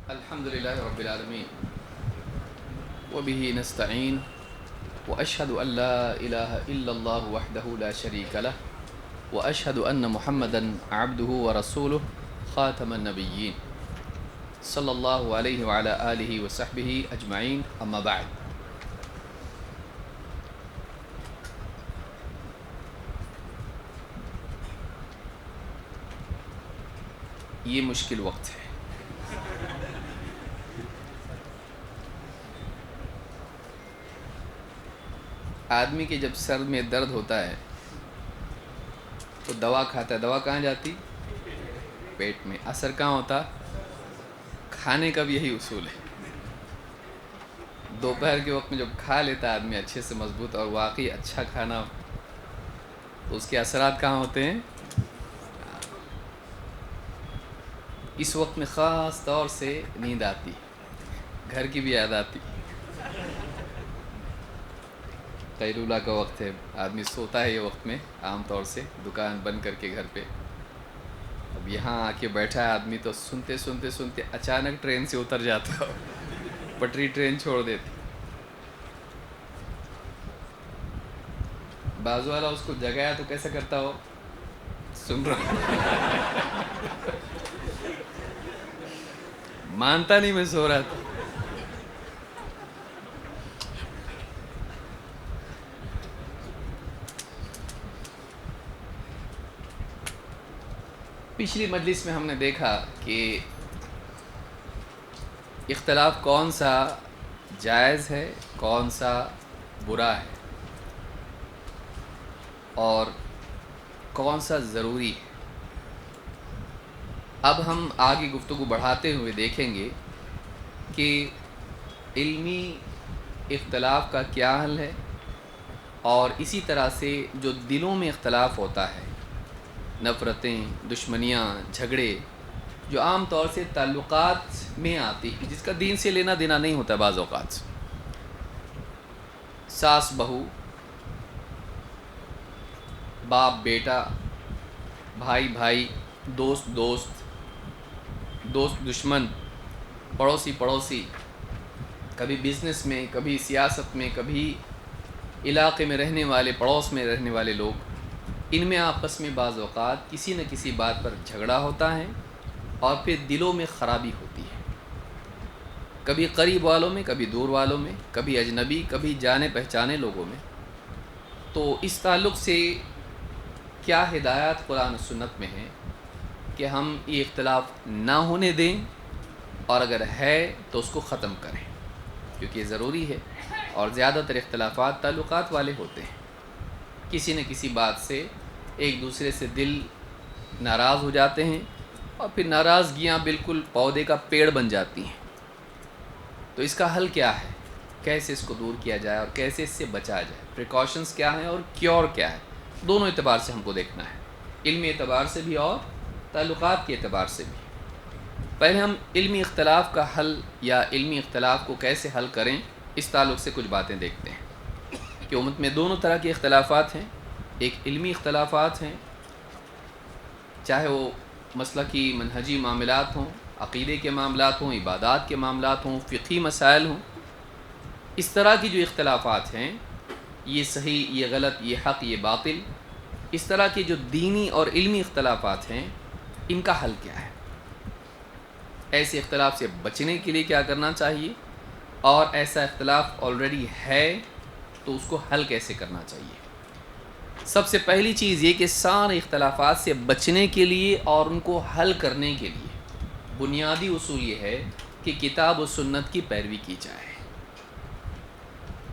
الحمد لله رب العالمين وبه نستعين وأشهد أن لا إله إلا الله وحده لا شريك له وأشهد أن محمدا عبده ورسوله خاتم النبيين صلى الله عليه وعلى آله وصحبه أجمعين أما بعد. یہ مشکل وقت ہے. آدمی کے جب سر میں درد ہوتا ہے تو دوا کھاتا ہے. دوا کہاں جاتی؟ پیٹ میں. اثر کہاں ہوتا؟ کھانے کا بھی یہی اصول ہے. دوپہر کے وقت میں جب کھا لیتا ہے آدمی اچھے سے مضبوط اور واقعی اچھا کھانا تو اس کے اثرات کہاں ہوتے ہیں؟ اس وقت میں خاص طور سے نیند آتی، گھر کی بھی یاد آتی. قیلولہ کا وقت ہے، آدمی سوتا ہے یہ وقت میں عام طور سے دکان بند کر کے گھر پہ. اب یہاں آ کے بیٹھا ہے آدمی تو سنتے سنتے سنتے اچانک ٹرین سے اتر جاتا ہو، پٹری ٹرین چھوڑ دیتی. بازو والا اس کو جگایا تو کیسا کرتا ہو؟ سن رہا مانتا نہیں میں سو رہا تھا. پچھلی مجلس میں ہم نے دیکھا کہ اختلاف کون سا جائز ہے، کون سا برا ہے، اور کون سا ضروری ہے. اب ہم آگے گفتگو بڑھاتے ہوئے دیکھیں گے کہ علمی اختلاف کا کیا حل ہے، اور اسی طرح سے جو دلوں میں اختلاف ہوتا ہے، نفرتیں، دشمنیاں، جھگڑے جو عام طور سے تعلقات میں آتی ہیں، جس کا دین سے لینا دینا نہیں ہوتا بعض اوقات. ساس بہو، باپ بیٹا، بھائی بھائی، دوست دوست، دوست دشمن، پڑوسی پڑوسی، کبھی بزنس میں، کبھی سیاست میں، کبھی علاقے میں رہنے والے، پڑوس میں رہنے والے لوگ، ان میں آپس میں بعض اوقات کسی نہ کسی بات پر جھگڑا ہوتا ہے اور پھر دلوں میں خرابی ہوتی ہے. کبھی قریب والوں میں، کبھی دور والوں میں، کبھی اجنبی، کبھی جانے پہچانے لوگوں میں. تو اس تعلق سے کیا ہدایات قرآن و سنت میں ہیں کہ ہم یہ اختلاف نہ ہونے دیں، اور اگر ہے تو اس کو ختم کریں، کیونکہ یہ ضروری ہے. اور زیادہ تر اختلافات تعلقات والے ہوتے ہیں، کسی نہ کسی بات سے ایک دوسرے سے دل ناراض ہو جاتے ہیں، اور پھر ناراضگیاں بالکل پودے کا پیڑ بن جاتی ہیں. تو اس کا حل کیا ہے؟ کیسے اس کو دور کیا جائے اور کیسے اس سے بچا جائے؟ پریکاشنز کیا ہیں اور کیور کیا ہے؟ دونوں اعتبار سے ہم کو دیکھنا ہے، علمی اعتبار سے بھی اور تعلقات کے اعتبار سے بھی. پہلے ہم علمی اختلاف کا حل یا علمی اختلاف کو کیسے حل کریں اس تعلق سے کچھ باتیں دیکھتے ہیں. کہ امت میں دونوں طرح کے اختلافات ہیں. ایک علمی اختلافات ہیں، چاہے وہ مسلکی منہجی معاملات ہوں، عقیدے کے معاملات ہوں، عبادات کے معاملات ہوں، فقہی مسائل ہوں. اس طرح کی جو اختلافات ہیں، یہ صحیح، یہ غلط، یہ حق، یہ باطل، اس طرح کے جو دینی اور علمی اختلافات ہیں، ان کا حل کیا ہے؟ ایسے اختلاف سے بچنے کے لیے کیا کرنا چاہیے؟ اور ایسا اختلاف آلریڈی ہے تو اس کو حل کیسے کرنا چاہیے؟ سب سے پہلی چیز یہ کہ سارے اختلافات سے بچنے کے لیے اور ان کو حل کرنے کے لیے بنیادی اصول یہ ہے کہ کتاب و سنت کی پیروی کی جائے.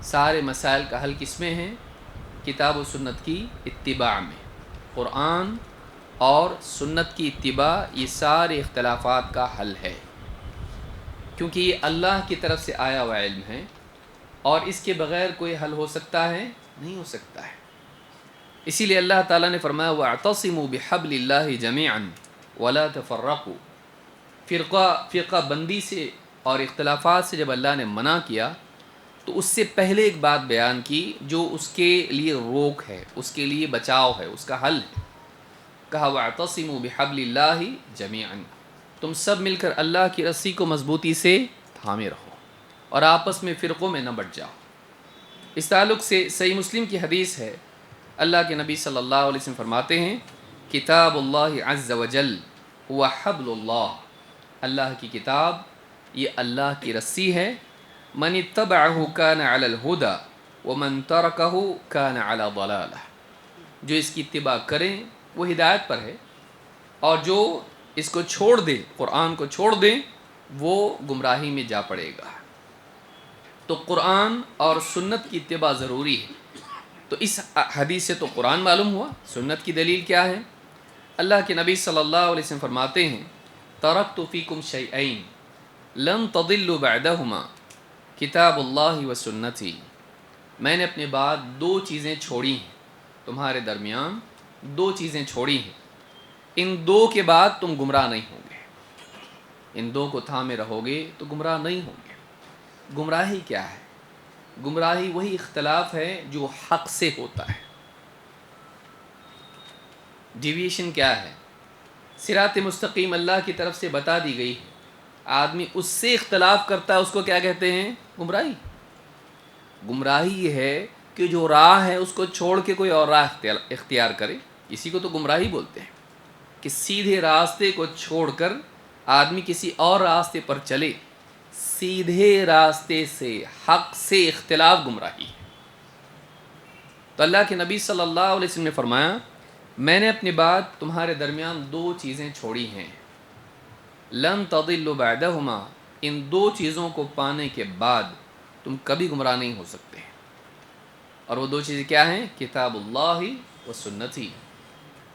سارے مسائل کا حل کس میں ہے؟ کتاب و سنت کی اتباع میں. قرآن اور سنت کی اتباع یہ سارے اختلافات کا حل ہے، کیونکہ یہ اللہ کی طرف سے آیا ہوا علم ہے، اور اس کے بغیر کوئی حل ہو سکتا ہے؟ نہیں ہو سکتا ہے. اسی لیے اللہ تعالیٰ نے فرمایا وَاعْتَصِمُوا بِحَبْلِ اللَّهِ جَمِيعًا وَلَا تَفَرَّقُوا. فرقہ بندی سے اور اختلافات سے جب اللہ نے منع کیا تو اس سے پہلے ایک بات بیان کی جو اس کے لیے روک ہے، اس کے لیے بچاؤ ہے، اس کا حل ہے. کہا وَاعْتَصِمُوا بِحَبْلِ اللَّهِ جَمِيعًا. تم سب مل کر اللہ کی رسی کو مضبوطی سے تھامے رہو اور آپس میں فرقوں میں نہ بٹ جاؤ۔ اس تعلق سے صحیح مسلم کی حدیث ہے، اللہ کے نبی صلی اللہ علیہ وسلم فرماتے ہیں، کتاب اللہ عز وجل هو حبل اللہ، اللہ کی کتاب یہ اللہ کی رسی ہے، من اتبعہ کان علی الہدی ومن ترکہ کان علی ضلالہ، جو اس کی اتباع کریں وہ ہدایت پر ہے، اور جو اس کو چھوڑ دے، قرآن کو چھوڑ دے، وہ گمراہی میں جا پڑے گا۔ تو قرآن اور سنت کی اتباع ضروری ہے۔ تو اس حدیث سے تو قرآن معلوم ہوا، سنت کی دلیل کیا ہے؟ اللہ کے نبی صلی اللہ علیہ وسلم فرماتے ہیں، ترکت فیکم شیئین لن تضلوا بعدہما کتاب اللہ و سنتی، میں نے اپنے بعد دو چیزیں چھوڑی ہیں، تمہارے درمیان دو چیزیں چھوڑی ہیں، ان دو کے بعد تم گمراہ نہیں ہوں گے، ان دو کو تھامے رہو گے تو گمراہ نہیں ہوں گے۔ گمراہی کیا ہے؟ گمراہی وہی اختلاف ہے جو حق سے ہوتا ہے۔ ڈیویشن کیا ہے؟ صراط مستقیم اللہ کی طرف سے بتا دی گئی ہے، آدمی اس سے اختلاف کرتا ہے، اس کو کیا کہتے ہیں؟ گمراہی۔ گمراہی یہ ہے کہ جو راہ ہے اس کو چھوڑ کے کوئی اور راہ اختیار کرے، اسی کو تو گمراہی بولتے ہیں، کہ سیدھے راستے کو چھوڑ کر آدمی کسی اور راستے پر چلے، سیدھے راستے سے، حق سے اختلاف گمراہی ہے۔ تو اللہ کے نبی صلی اللہ علیہ وسلم نے فرمایا، میں نے اپنے بعد تمہارے درمیان دو چیزیں چھوڑی ہیں، لن تضلوا بعدہما، ان دو چیزوں کو پانے کے بعد تم کبھی گمراہ نہیں ہو سکتے۔ اور وہ دو چیزیں کیا ہیں؟ کتاب اللہ و سنتی،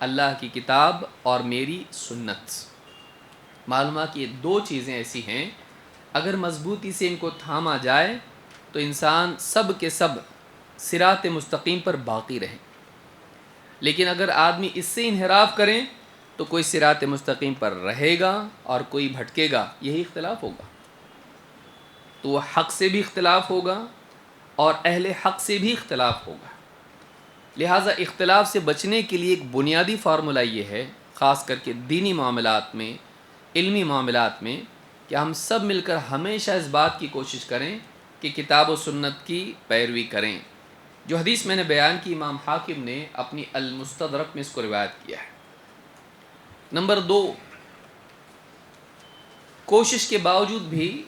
اللہ کی کتاب اور میری سنت۔ معلوم ہے کہ یہ دو چیزیں ایسی ہیں، اگر مضبوطی سے ان کو تھاما جائے تو انسان سب کے سب صراط مستقیم پر باقی رہے، لیکن اگر آدمی اس سے انحراف کریں تو کوئی صراط مستقیم پر رہے گا اور کوئی بھٹکے گا، یہی اختلاف ہوگا۔ تو وہ حق سے بھی اختلاف ہوگا اور اہل حق سے بھی اختلاف ہوگا۔ لہٰذا اختلاف سے بچنے کے لیے ایک بنیادی فارمولہ یہ ہے، خاص کر کے دینی معاملات میں، علمی معاملات میں، کہ ہم سب مل کر ہمیشہ اس بات کی کوشش کریں کہ کتاب و سنت کی پیروی کریں۔ جو حدیث میں نے بیان کی، امام حاکم نے اپنی المستدرک میں اس کو روایت کیا ہے۔ نمبر 2، کوشش کے باوجود بھی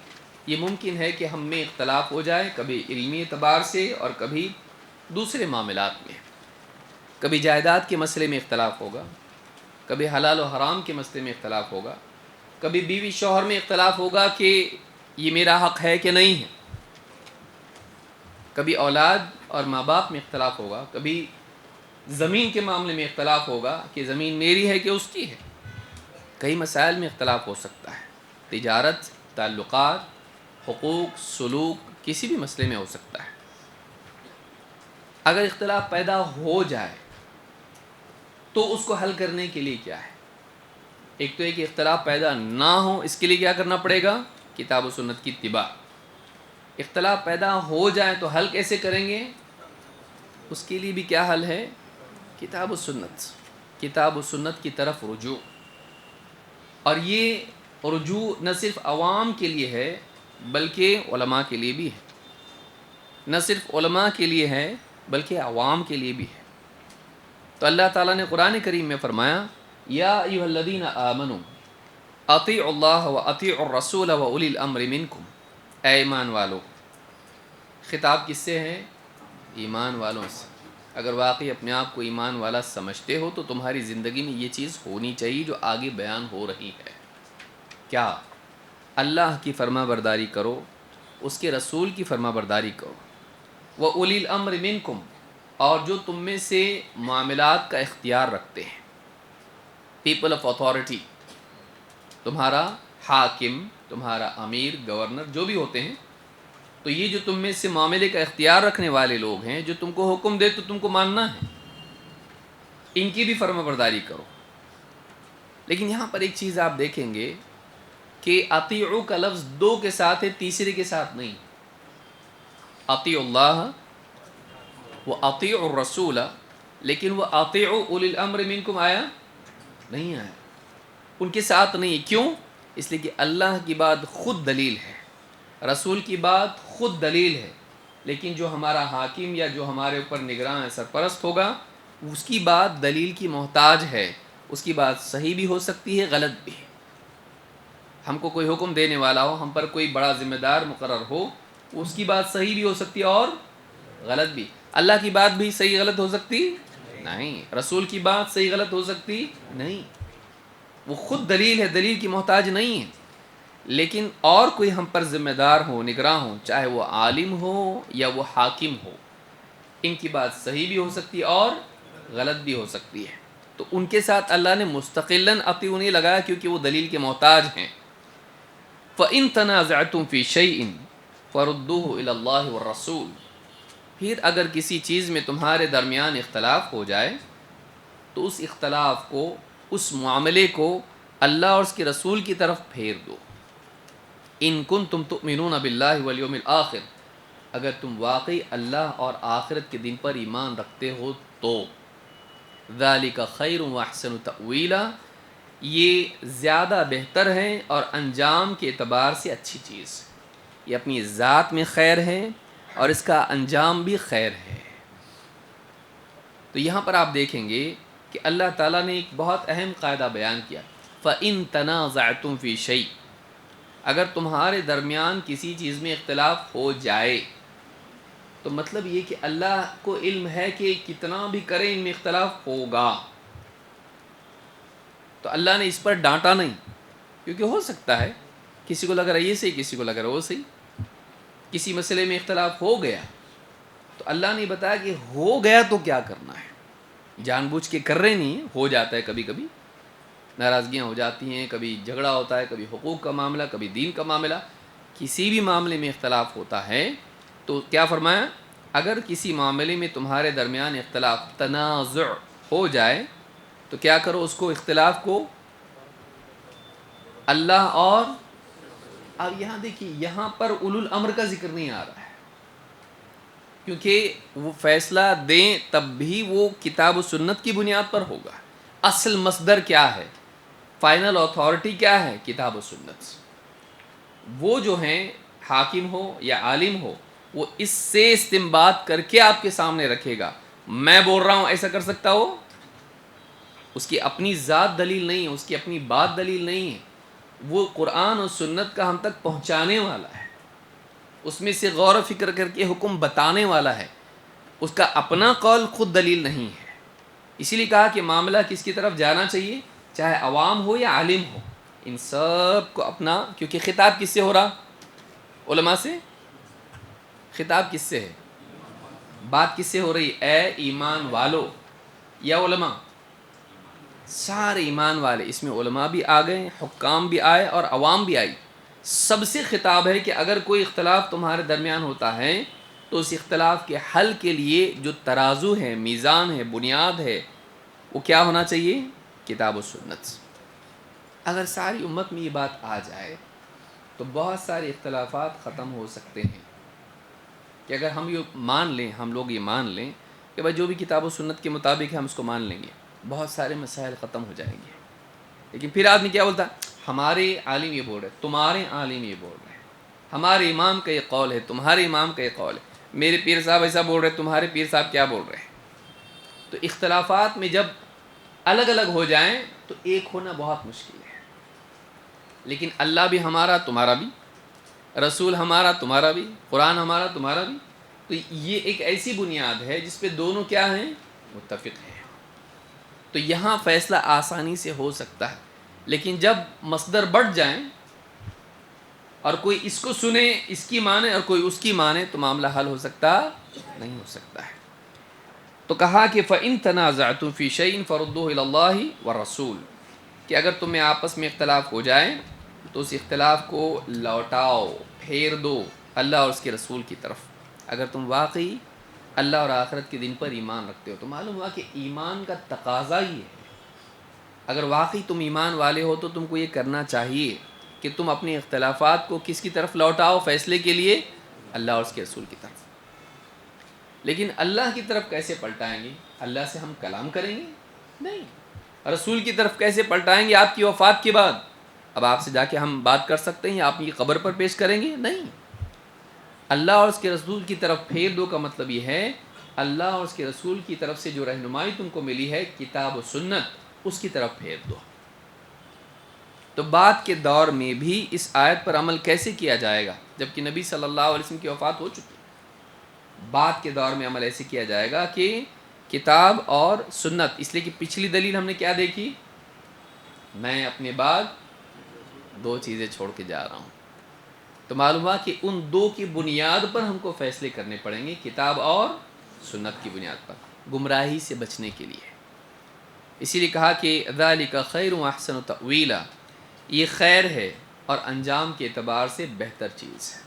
یہ ممکن ہے کہ ہم میں اختلاف ہو جائے، کبھی علمی اعتبار سے اور کبھی دوسرے معاملات میں۔ کبھی جائیداد کے مسئلے میں اختلاف ہوگا، کبھی حلال و حرام کے مسئلے میں اختلاف ہوگا، کبھی بیوی شوہر میں اختلاف ہوگا کہ یہ میرا حق ہے کہ نہیں ہے، کبھی اولاد اور ماں باپ میں اختلاف ہوگا، کبھی زمین کے معاملے میں اختلاف ہوگا کہ زمین میری ہے کہ اس کی ہے۔ کئی مسائل میں اختلاف ہو سکتا ہے، تجارت، تعلقات، حقوق، سلوک، کسی بھی مسئلے میں ہو سکتا ہے۔ اگر اختلاف پیدا ہو جائے تو اس کو حل کرنے کے لیے کیا ہے؟ ایک تو ہے کہ اختلاف پیدا نہ ہو، اس کے لیے کیا کرنا پڑے گا؟ کتاب و سنت کی اتباع۔ اختلاف پیدا ہو جائے تو حل کیسے کریں گے؟ اس کے لیے بھی کیا حل ہے؟ کتاب و سنت، کتاب و سنت کی طرف رجوع۔ اور یہ رجوع نہ صرف عوام کے لیے ہے بلکہ علماء کے لیے بھی ہے، نہ صرف علماء کے لیے ہے بلکہ عوام کے لیے بھی ہے۔ تو اللہ تعالیٰ نے قرآن کریم میں فرمایا، یا ایھا الذین آمنوا اطیعوا اللہ و اطیعوا الرسول و اولی الامر منکم، اے ایمان والو۔ خطاب کس سے ہے؟ ایمان والوں سے۔ اگر واقعی اپنے آپ کو ایمان والا سمجھتے ہو تو تمہاری زندگی میں یہ چیز ہونی چاہیے جو آگے بیان ہو رہی ہے۔ کیا؟ اللہ کی فرما برداری کرو، اس کے رسول کی فرما برداری کرو، وہ اولی الامر منکم، اور جو تم میں سے معاملات کا اختیار رکھتے ہیں، پیپل آف اتھارٹی، تمہارا حاکم، تمہارا امیر، گورنر، جو بھی ہوتے ہیں، تو یہ جو تم میں سے معاملے کا اختیار رکھنے والے لوگ ہیں، جو تم کو حکم دے تو تم کو ماننا ہے، ان کی بھی فرما برداری کرو۔ لیکن یہاں پر ایک چیز آپ دیکھیں گے کہ اطیعوا کا لفظ دو کے ساتھ ہے، تیسرے کے ساتھ نہیں۔ اطیعوا اللہ و اطیعوا الرسول، لیکن وہ اطیعوا اولی الامر منکم آیا نہیں، آیا ان کے ساتھ نہیں ہے۔ کیوں؟ اس لیے کہ اللہ کی بات خود دلیل ہے، رسول کی بات خود دلیل ہے، لیکن جو ہمارا حاکم یا جو ہمارے اوپر نگراں ہے، سرپرست ہوگا، اس کی بات دلیل کی محتاج ہے، اس کی بات صحیح بھی ہو سکتی ہے، غلط بھی۔ ہم کو کوئی حکم دینے والا ہو، ہم پر کوئی بڑا ذمہ دار مقرر ہو، اس کی بات صحیح بھی ہو سکتی ہے اور غلط بھی۔ اللہ کی بات بھی صحیح غلط ہو سکتی نہیں، رسول کی بات صحیح غلط ہو سکتی نہیں، وہ خود دلیل ہے، دلیل کی محتاج نہیں ہے۔ لیکن اور کوئی ہم پر ذمہ دار ہو، نگراں ہو، چاہے وہ عالم ہو یا وہ حاکم ہو، ان کی بات صحیح بھی ہو سکتی ہے اور غلط بھی ہو سکتی ہے، تو ان کے ساتھ اللہ نے مستقلاً اطیعونی لگایا کیونکہ وہ دلیل کے محتاج ہیں۔ فَإِن تَنَازَعْتُمْ فِي شَيْءٍ فَرُدُّوهُ إِلَى اللَّهِ وَالرَّسُولِ، پھر اگر کسی چیز میں تمہارے درمیان اختلاف ہو جائے تو اس اختلاف کو، اس معاملے کو اللہ اور اس کے رسول کی طرف پھیر دو۔ ان کنتم تؤمنون باللہ والیوم الآخر، اگر تم واقعی اللہ اور آخرت کے دن پر ایمان رکھتے ہو تو۔ ذالک خیر واحسن تأویلا، یہ زیادہ بہتر ہے اور انجام کے اعتبار سے اچھی چیز، یہ اپنی ذات میں خیر ہے اور اس کا انجام بھی خیر ہے۔ تو یہاں پر آپ دیکھیں گے کہ اللہ تعالیٰ نے ایک بہت اہم قاعدہ بیان کیا، فَإِن تَنَازَعْتُمْ فِي شَيْءٍ، اگر تمہارے درمیان کسی چیز میں اختلاف ہو جائے، تو مطلب یہ کہ اللہ کو علم ہے کہ کتنا بھی کریں ان میں اختلاف ہوگا، تو اللہ نے اس پر ڈانٹا نہیں، کیونکہ ہو سکتا ہے کسی کو لگ رہا ہے یہ صحیح، کسی کو لگ رہا ہے وہ صحیح، کسی مسئلے میں اختلاف ہو گیا تو اللہ نے بتایا کہ ہو گیا تو کیا کرنا ہے، جان بوجھ کے کر رہے نہیں، ہو جاتا ہے، کبھی کبھی ناراضگیاں ہو جاتی ہیں، کبھی جھگڑا ہوتا ہے، کبھی حقوق کا معاملہ، کبھی دین کا معاملہ، کسی بھی معاملے میں اختلاف ہوتا ہے تو کیا فرمایا، اگر کسی معاملے میں تمہارے درمیان اختلاف، تنازع ہو جائے تو کیا کرو، اس کو، اختلاف کو اللہ اور، اب یہاں دیکھیے یہاں پر اولو الامر کا ذکر نہیں آ رہا ہے، کیونکہ وہ فیصلہ دیں تب بھی وہ کتاب و سنت کی بنیاد پر ہوگا۔ اصل مصدر کیا ہے، فائنل اتھارٹی کیا ہے، کتاب و سنت۔ وہ جو ہیں حاکم ہو یا عالم ہو، وہ اس سے استنباط کر کے آپ کے سامنے رکھے گا۔ میں بول رہا ہوں ایسا کر سکتا ہو، اس کی اپنی ذات دلیل نہیں ہے، اس کی اپنی بات دلیل نہیں ہے، وہ قرآن اور سنت کا ہم تک پہنچانے والا ہے، اس میں سے غور و فکر کر کے حکم بتانے والا ہے، اس کا اپنا قول خود دلیل نہیں ہے۔ اسی لیے کہا کہ معاملہ کس کی طرف جانا چاہیے، چاہے عوام ہو یا عالم ہو، ان سب کو اپنا، کیونکہ خطاب کس سے ہو رہا، علماء سے، خطاب کس سے ہے، بات کس سے ہو رہی، اے ایمان والو یا علماء، سارے ایمان والے، اس میں علماء بھی آ گئے، حکام بھی آئے اور عوام بھی آئی، سب سے خطاب ہے کہ اگر کوئی اختلاف تمہارے درمیان ہوتا ہے تو اس اختلاف کے حل کے لیے جو ترازو ہے، میزان ہے، بنیاد ہے، وہ کیا ہونا چاہیے، کتاب و سنت۔ اگر ساری امت میں یہ بات آ جائے تو بہت سارے اختلافات ختم ہو سکتے ہیں، کہ اگر ہم یہ مان لیں، ہم لوگ یہ مان لیں کہ بھائی جو بھی کتاب و سنت کے مطابق ہے ہم اس کو مان لیں گے، بہت سارے مسائل ختم ہو جائیں گے۔ لیکن پھر آدمی کیا بولتا ہے، ہمارے عالم یہ بول رہے، تمہارے عالم یہ بول رہے ہیں، ہمارے امام کا یہ قول ہے، تمہارے امام کا یہ قول ہے، میرے پیر صاحب ایسا بول رہے، تمہارے پیر صاحب کیا بول رہے ہیں۔ تو اختلافات میں جب الگ الگ ہو جائیں تو ایک ہونا بہت مشکل ہے، لیکن اللہ بھی ہمارا، تمہارا بھی، رسول ہمارا، تمہارا بھی، قرآن ہمارا، تمہارا بھی، تو یہ ایک ایسی بنیاد ہے جس پہ دونوں کیا ہیں، متفق ہیں، تو یہاں فیصلہ آسانی سے ہو سکتا ہے۔ لیکن جب مصدر بڑھ جائیں اور کوئی اس کو سنے، اس کی مانے، اور کوئی اس کی مانے، تو معاملہ حل ہو سکتا نہیں ہو سکتا ہے۔ تو کہا کہ فَإِن تَنَازَعْتُمْ فِي شَيْءٍ فَرُدُّوهُ إِلَى اللَّهِ وَالرَّسُولِ، کہ اگر تم میں آپس میں اختلاف ہو جائے تو اس اختلاف کو لوٹاؤ، پھیر دو اللہ اور اس کے رسول کی طرف۔ اگر تم واقعی اللہ اور آخرت کے دن پر ایمان رکھتے ہو، تو معلوم ہوا کہ ایمان کا تقاضا ہی ہے، اگر واقعی تم ایمان والے ہو تو تم کو یہ کرنا چاہیے کہ تم اپنے اختلافات کو کس کی طرف لوٹاؤ فیصلے کے لیے، اللہ اور اس کے رسول کی طرف۔ لیکن اللہ کی طرف کیسے پلٹائیں گے، اللہ سے ہم کلام کریں گے نہیں، رسول کی طرف کیسے پلٹائیں گے آپ کی وفات کے بعد، اب آپ سے جا کے ہم بات کر سکتے ہیں یا آپ کی قبر پر پیش کریں گے؟ نہیں. اللہ اور اس کے رسول کی طرف پھیر دو کا مطلب یہ ہے اللہ اور اس کے رسول کی طرف سے جو رہنمائی تم کو ملی ہے کتاب و سنت، اس کی طرف پھیر دو. تو بعد کے دور میں بھی اس آیت پر عمل کیسے کیا جائے گا جبکہ نبی صلی اللہ علیہ وسلم کی وفات ہو چکی ہے؟ بعد کے دور میں عمل ایسے کیا جائے گا کہ کتاب اور سنت، اس لیے کہ پچھلی دلیل ہم نے کیا دیکھی؟ میں اپنے بعد 2 چیزیں چھوڑ کے جا رہا ہوں. تو معلوم ہوا کہ ان 2 کی بنیاد پر ہم کو فیصلے کرنے پڑیں گے، کتاب اور سنت کی بنیاد پر، گمراہی سے بچنے کے لیے. اسی لیے کہا کہ ذالک خیر و احسن تأویلا، یہ خیر ہے اور انجام کے اعتبار سے بہتر چیز ہے.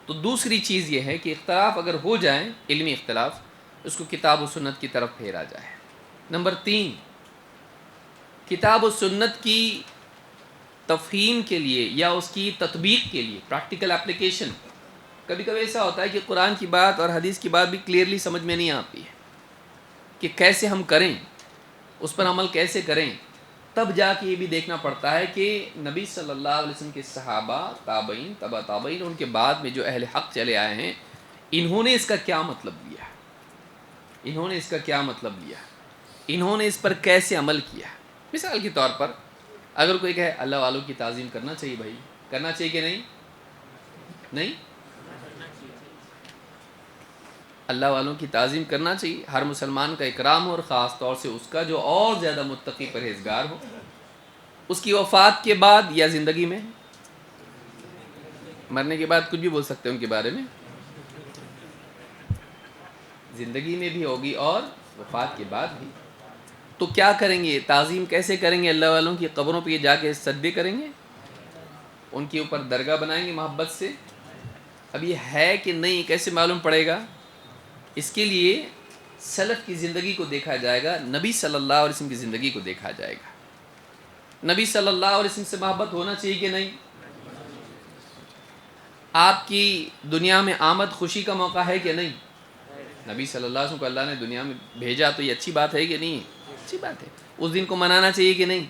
تو دوسری چیز یہ ہے کہ اختلاف اگر ہو جائیں، علمی اختلاف، اس کو کتاب و سنت کی طرف پھیرا جائے. نمبر 3، کتاب و سنت کی تفہیم کے لیے یا اس کی تطبیق کے لیے پریکٹیکل اپلیکیشن. کبھی کبھی ایسا ہوتا ہے کہ قرآن کی بات اور حدیث کی بات بھی کلیئرلی سمجھ میں نہیں آتی ہے کہ کیسے ہم کریں، اس پر عمل کیسے کریں. تب جا کے یہ بھی دیکھنا پڑتا ہے کہ نبی صلی اللہ علیہ وسلم کے صحابہ، تابعین، تبع تابعین، ان کے بعد میں جو اہل حق چلے آئے ہیں، انہوں نے اس کا کیا مطلب لیا، انہوں نے اس کا کیا مطلب لیا، انہوں نے اس پر کیسے عمل کیا. مثال کے طور پر اگر کوئی کہے اللہ والوں کی تعظیم کرنا چاہیے، بھائی کرنا چاہیے کہ نہیں؟ نہیں، اللہ والوں کی تعظیم کرنا چاہیے، ہر مسلمان کا اکرام ہو، اور خاص طور سے اس کا جو اور زیادہ متقی پرہیزگار ہو. اس کی وفات کے بعد یا زندگی میں؟ مرنے کے بعد کچھ بھی بول سکتے ہیں ان کے بارے میں، زندگی میں بھی ہوگی اور وفات کے بعد بھی. تو کیا کریں گے، تعظیم کیسے کریں گے؟ اللہ والوں کی قبروں پہ جا کے سجدے کریں گے، ان کے اوپر درگاہ بنائیں گے محبت سے. اب یہ ہے کہ نہیں کیسے معلوم پڑے گا؟ اس کے لیے سلف کی زندگی کو دیکھا جائے گا، نبی صلی اللہ علیہ وسلم کی زندگی کو دیکھا جائے گا. نبی صلی اللہ علیہ وسلم سے محبت ہونا چاہیے کہ نہیں؟ آپ کی دنیا میں آمد خوشی کا موقع ہے کہ نہیں؟ نبی صلی اللہ علیہ وسلم کو اللہ نے دنیا میں بھیجا تو یہ اچھی بات ہے کہ نہیں؟ اچھی بات ہے. اس دن کو منانا چاہیے کہ نہیں؟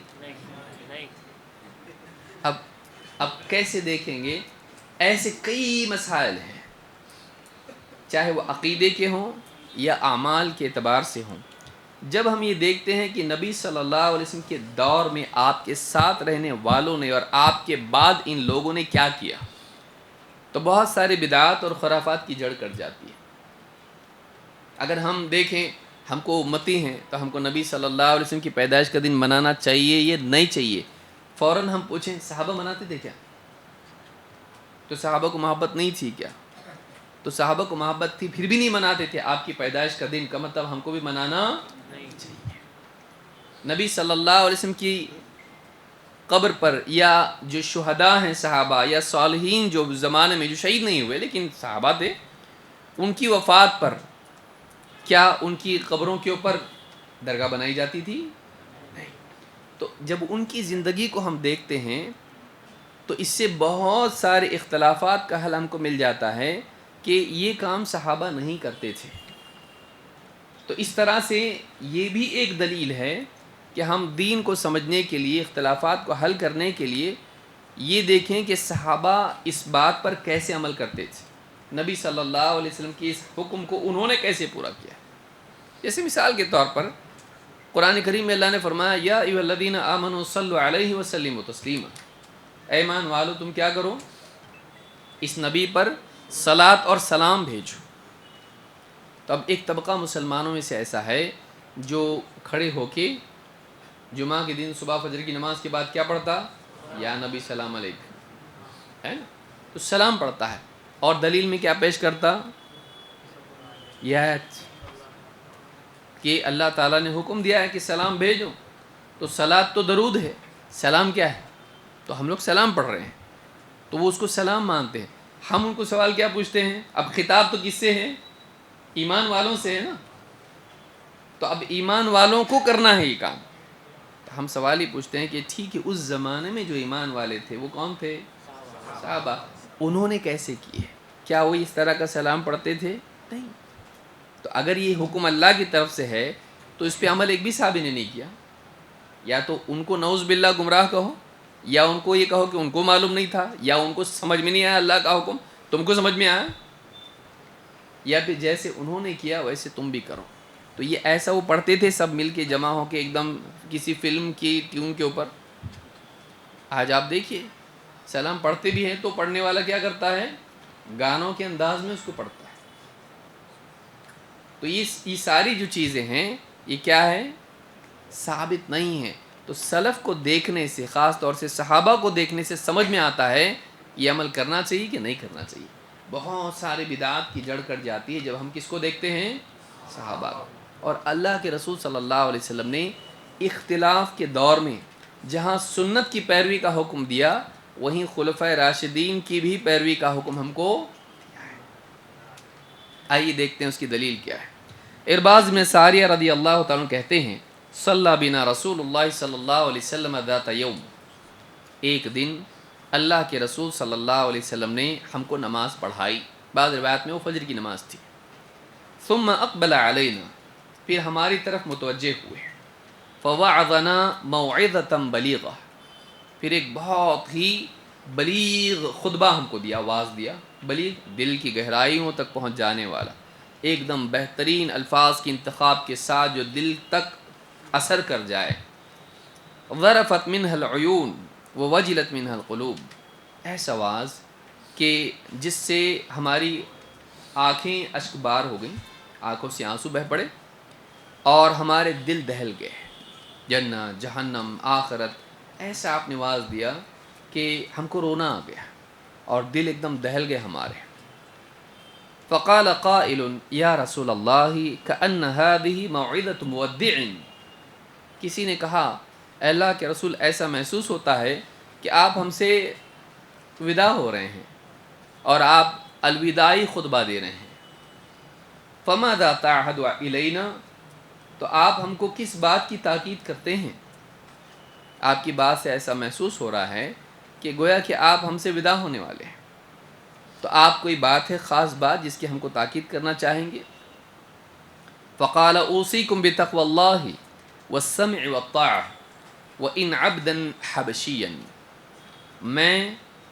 اب کیسے دیکھیں گے؟ ایسے کئی مسائل ہیں، چاہے وہ عقیدے کے ہوں یا اعمال کے اعتبار سے ہوں. جب ہم یہ دیکھتے ہیں کہ نبی صلی اللہ علیہ وسلم کے دور میں آپ کے ساتھ رہنے والوں نے اور آپ کے بعد ان لوگوں نے کیا کیا، تو بہت سارے بدعات اور خرافات کی جڑ کٹ جاتی ہے. اگر ہم دیکھیں ہم کو امتی ہیں تو ہم کو نبی صلی اللہ علیہ وسلم کی پیدائش کا دن منانا چاہیے یا نہیں چاہیے؟ فوراً ہم پوچھیں صحابہ مناتے تھے کیا؟ تو صحابہ کو محبت نہیں تھی کیا؟ تو صحابہ کو محبت تھی پھر بھی نہیں مناتے تھے آپ کی پیدائش کا دن، کا مطلب ہم کو بھی منانا چاہیے. نبی صلی اللہ علیہ وسلم کی قبر پر یا جو شہداء ہیں صحابہ یا صالحین جو زمانے میں جو شہید نہیں ہوئے لیکن صحابہ تھے، ان کی وفات پر کیا ان کی قبروں کے اوپر درگاہ بنائی جاتی تھی؟ نہیں. تو جب ان کی زندگی کو ہم دیکھتے ہیں تو اس سے بہت سارے اختلافات کا حل ہم کو مل جاتا ہے کہ یہ کام صحابہ نہیں کرتے تھے. تو اس طرح سے یہ بھی ایک دلیل ہے کہ ہم دین کو سمجھنے کے لیے، اختلافات کو حل کرنے کے لیے یہ دیکھیں کہ صحابہ اس بات پر کیسے عمل کرتے تھے، نبی صلی اللہ علیہ وسلم کی اس حکم کو انہوں نے کیسے پورا کیا. جیسے مثال کے طور پر قرآن کریم میں اللہ نے فرمایا یا ایھا الذین آمنوا صلوا علیہ وسلموا تسلیما، اے ایمان والو تم کیا کرو، اس نبی پر صلاۃ اور سلام بھیجو. تو اب ایک طبقہ مسلمانوں میں سے ایسا ہے جو کھڑے ہو کے جمعہ کے دن صبح فجر کی نماز کے بعد کیا پڑھتا؟ یا نبی سلام علیکم، ہے نا؟ تو سلام پڑھتا ہے اور دلیل میں کیا پیش کرتا؟ یہ آیت کہ اللہ تعالیٰ نے حکم دیا ہے کہ سلام بھیجو. تو صلاۃ تو درود ہے، سلام کیا ہے؟ تو ہم لوگ سلام پڑھ رہے ہیں تو وہ اس کو سلام مانتے ہیں. ہم ان کو سوال کیا پوچھتے ہیں؟ اب خطاب تو کس سے ہے؟ ایمان والوں سے ہے نا. تو اب ایمان والوں کو کرنا ہے یہ کام. تو ہم سوال ہی پوچھتے ہیں کہ ٹھیک ہے اس زمانے میں جو ایمان والے تھے وہ کون تھے؟ صحابہ. انہوں نے کیسے کیے؟ کیا وہ اس طرح کا سلام پڑھتے تھے؟ نہیں. تو اگر یہ حکم اللہ کی طرف سے ہے تو اس پہ عمل ایک بھی صحابی نے نہیں کیا. یا تو ان کو نعوذ باللہ گمراہ کہو یا ان کو یہ کہو کہ ان کو معلوم نہیں تھا، یا ان کو سمجھ میں نہیں آیا اللہ کا حکم، تم کو سمجھ میں آیا، یا پھر جیسے انہوں نے کیا ویسے تم بھی کرو. تو یہ ایسا وہ پڑھتے تھے سب مل کے جمع ہو کے ایک دم کسی فلم کی ٹیون کے اوپر. آج آپ دیکھیے سلام پڑھتے بھی ہیں تو پڑھنے والا کیا کرتا ہے، گانوں کے انداز میں اس کو پڑھتا ہے. تو یہ ساری جو چیزیں ہیں یہ کیا ہے، ثابت نہیں ہیں. تو سلف کو دیکھنے سے، خاص طور سے صحابہ کو دیکھنے سے سمجھ میں آتا ہے یہ عمل کرنا چاہیے کہ نہیں کرنا چاہیے. بہت سارے بدعات کی جڑ کٹ جاتی ہے جب ہم کس کو دیکھتے ہیں، صحابہ کو. اور اللہ کے رسول صلی اللہ علیہ وسلم نے اختلاف کے دور میں جہاں سنت کی پیروی کا حکم دیا، وہیں خلفائے راشدین کی بھی پیروی کا حکم ہم کو. آئیے دیکھتے ہیں اس کی دلیل کیا ہے. ارباز میں ساریہ رضی اللہ تعالیٰ کہتے ہیں صلی بنا رسول اللہ صلی اللہ علیہ وسلم ذات یوم، ایک دن اللہ کے رسول صلی اللہ علیہ وسلم نے ہم کو نماز پڑھائی. بعض روایت میں وہ فجر کی نماز تھی. ثم اقبل علینا، پھر ہماری طرف متوجہ ہوئے. فوعظنا موعظۃ بلیغہ، پھر ایک بہت ہی بلیغ خطبہ ہم کو دیا، واعظ دیا. بلیغ دل کی گہرائیوں تک پہنچ جانے والا، ایک دم بہترین الفاظ کے انتخاب کے ساتھ جو دل تک اثر کر جائے. ظرفت منہ العیون ووجلت منہ القلوب، ایسا واعظ کہ جس سے ہماری آنکھیں اشک بار ہو گئیں، آنکھوں سے آنسو بہہ پڑے اور ہمارے دل دہل گئے. جنت، جہنم، آخرت، ایسا آپ نے واعظ دیا کہ ہم کو رونا آ گیا اور دل ایک دم دہل گئے ہمارے. فقال قائل یا رسول اللہ کأن هذه موعظۃ مودع، کسی نے کہا اے اللہ کے رسول ایسا محسوس ہوتا ہے کہ آپ ہم سے وداع ہو رہے ہیں اور آپ الوداعی خطبہ دے رہے ہیں. فماذا تعهد الینا، تو آپ ہم کو کس بات کی تاکید کرتے ہیں؟ آپ کی بات سے ایسا محسوس ہو رہا ہے کہ گویا کہ آپ ہم سے وداع ہونے والے ہیں. تو آپ کوئی بات ہے، خاص بات جس کی ہم کو تاکید کرنا چاہیں گے؟ فقال اوصیکم بتقوی اللہ والسمع والطاعہ وان عبدا حبشیا، میں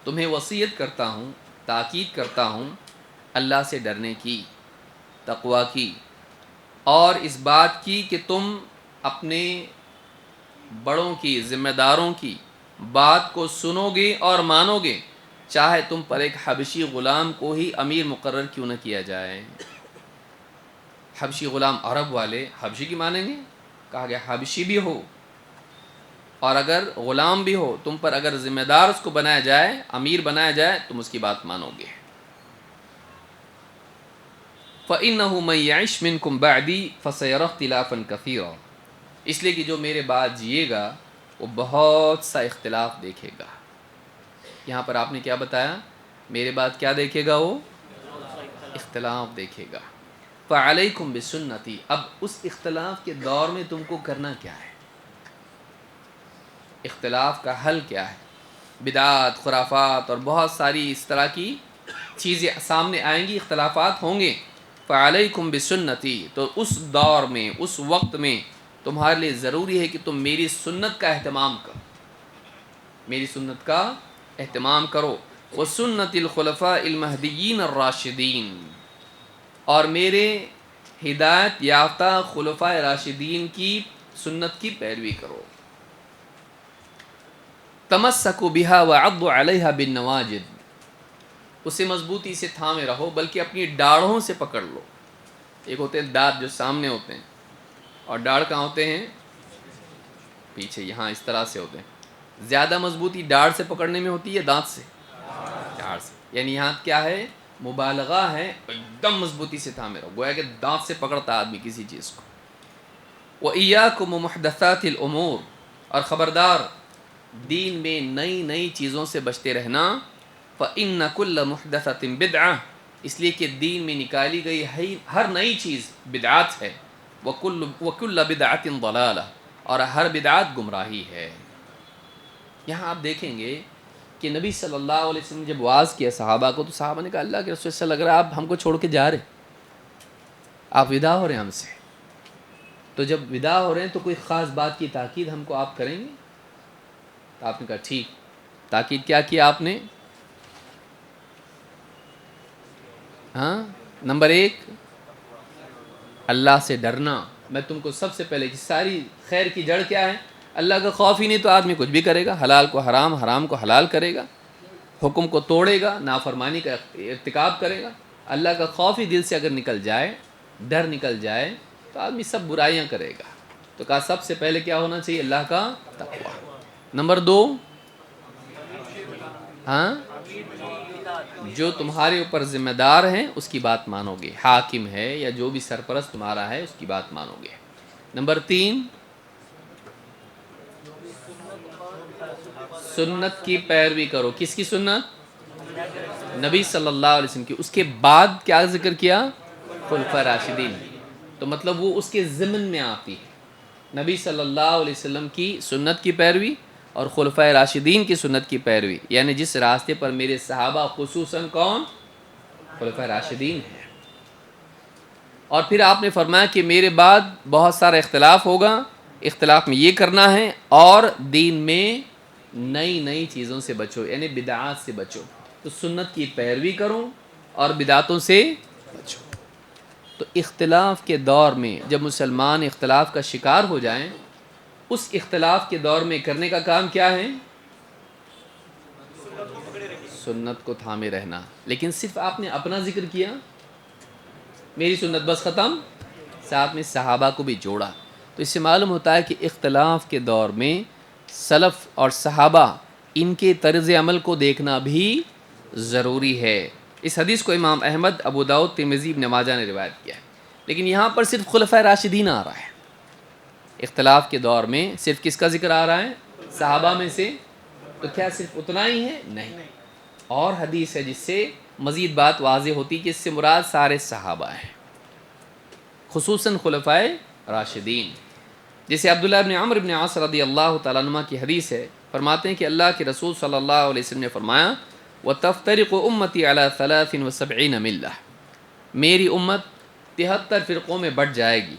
تمہیں وصیت کرتا ہوں، تاکید کرتا ہوں اللہ سے ڈرنے کی، تقوی کی، اور اس بات کی کہ تم اپنے بڑوں کی، ذمہ داروں کی بات کو سنو گے اور مانو گے، چاہے تم پر ایک حبشی غلام کو ہی امیر مقرر کیوں نہ کیا جائے. حبشی غلام، عرب والے حبشی کی مانیں گے؟ کہا گیا حبشی بھی ہو اور اگر غلام بھی ہو، تم پر اگر ذمہ دار اس کو بنایا جائے، امیر بنایا جائے، تم اس کی بات مانو گے. فَإِنَّهُ مَن يَعِشْ مِنْكُمْ بَعْدِي فَسَيَرَى اخْتِلَافًا كَثِيرًا، اس لیے کہ جو میرے بعد جیے گا وہ بہت سا اختلاف دیکھے گا. یہاں پر آپ نے کیا بتایا، میرے بعد کیا دیکھے گا؟ وہ اختلاف دیکھے گا. فَعَلَيْكُمْ بِسُنَّتِي، اب اس اختلاف کے دور میں تم کو کرنا کیا ہے؟ اختلاف کا حل کیا ہے؟ بدعات، خرافات اور بہت ساری اس طرح کی چیزیں سامنے آئیں گی، اختلافات ہوں گے. فَعَلَيْكُمْ بِسُنَّتِي، تو اس دور میں، اس وقت میں تمہارے لیے ضروری ہے کہ تم میری سنت کا اہتمام کرو، میری سنت کا اہتمام کرو. وَسُنَّتِ الْخُلَفَاءِ الْمَهْدِيِّينَ الرَّاشِدِينَ، اور میرے ہدایت یافتہ خلفائے راشدین کی سنت کی پیروی کرو. تمسکوا بها وعضوا علیہا بالنواجد، اسے مضبوطی سے تھامے رہو بلکہ اپنی ڈاڑھوں سے پکڑ لو. ایک ہوتے ہیں دانت جو سامنے ہوتے ہیں، اور ڈاڑھ کہاں ہوتے ہیں؟ پیچھے، یہاں اس طرح سے ہوتے ہیں. زیادہ مضبوطی ڈاڑھ سے پکڑنے میں ہوتی ہے ڈانت سے؟ ڈاڑھ سے. یعنی یہاں کیا ہے، مبالغہ ہے، ایک دم مضبوطی سے تھامے رہو، گویا کہ دانت سے پکڑتا آدمی کسی چیز کو. وَإِيَّاكُمْ وَمُحْدَثَاتِ الْأُمُورِ، اور خبردار دین میں نئی نئی چیزوں سے بچتے رہنا. فَإِنَّ كُلَّ مُحْدَثَةٍ بِدْعَةٍ، اس لیے کہ دین میں نکالی گئی ہر نئی چیز بدعات ہے. وَكُلَّ بِدْعَةٍ ضَلَالَةٍ، اور ہر بدعات گمراہی ہے. یہاں آپ دیکھیں گے کہ نبی صلی اللہ علیہ وسلم نے جب واعظ کیا صحابہ کو، تو صحابہ نے کہا اللہ کے رسول سے لگ رہا ہے آپ ہم کو چھوڑ کے جا رہے، آپ وداع ہو رہے ہیں ہم سے. تو جب وداع ہو رہے ہیں تو کوئی خاص بات کی تاکید ہم کو آپ کریں گے؟ تو آپ نے کہا ٹھیک. تاکید کیا کیا آپ نے؟ ہاں، نمبر 1 اللہ سے ڈرنا. میں تم کو سب سے پہلے کہ ساری خیر کی جڑ کیا ہے؟ اللہ کا خوف ہی نہیں تو آدمی کچھ بھی کرے گا، حلال کو حرام، حرام کو حلال کرے گا، حکم کو توڑے گا، نافرمانی کا ارتکاب کرے گا. اللہ کا خوف ہی دل سے اگر نکل جائے، ڈر نکل جائے، تو آدمی سب برائیاں کرے گا. تو کہا سب سے پہلے کیا ہونا چاہیے؟ اللہ کا تقوی. نمبر 2، ہاں، جو تمہارے اوپر ذمہ دار ہیں اس کی بات مانو گے، حاکم ہے یا جو بھی سرپرست تمہارا ہے اس کی بات مانو گے. نمبر 3، سنت کی پیروی کرو. کس کی سنت؟ نبی صلی اللہ علیہ وسلم کی. اس کے بعد کیا ذکر کیا؟ خلفاء راشدین. تو مطلب وہ اس کے ضمن میں آتی ہے، نبی صلی اللہ علیہ وسلم کی سنت کی پیروی اور خلفاء راشدین کی سنت کی پیروی. یعنی جس راستے پر میرے صحابہ خصوصاً کون؟ خلفاء راشدین ہیں. اور پھر آپ نے فرمایا کہ میرے بعد بہت سارا اختلاف ہوگا، اختلاف میں یہ کرنا ہے اور دین میں نئی نئی چیزوں سے بچو، یعنی بدعات سے بچو. تو سنت کی پیروی کرو اور بدعاتوں سے بچو. تو اختلاف کے دور میں جب مسلمان اختلاف کا شکار ہو جائیں، اس اختلاف کے دور میں کرنے کا کام کیا ہے؟ سنت کو تھامے رہنا. لیکن صرف آپ نے اپنا ذکر کیا، میری سنت بس ختم، ساتھ میں صحابہ کو بھی جوڑا. تو اس سے معلوم ہوتا ہے کہ اختلاف کے دور میں سلف اور صحابہ ان کے طرز عمل کو دیکھنا بھی ضروری ہے. اس حدیث کو امام احمد، ابو داؤد، ترمذی، ابن ماجہ نے روایت کیا ہے. لیکن یہاں پر صرف خلفاء راشدین آ رہا ہے. اختلاف کے دور میں صرف کس کا ذکر آ رہا ہے؟ صحابہ میں سے. تو کیا صرف اتنا ہی ہے؟ نہیں، اور حدیث ہے جس سے مزید بات واضح ہوتی کہ اس سے مراد سارے صحابہ ہیں، خصوصاً خلفاء راشدین. جیسے عبداللہ بن عمرو بن عاص رضی اللہ تعالیٰ عنہ کی حدیث ہے، فرماتے ہیں کہ اللہ کے رسول صلی اللہ علیہ وسلم نے فرمایا وَتَفْتَرِقُ أُمَّتِي عَلَى 73 مِلَّةٍ. میری امت 73 فرقوں میں بٹ جائے گی.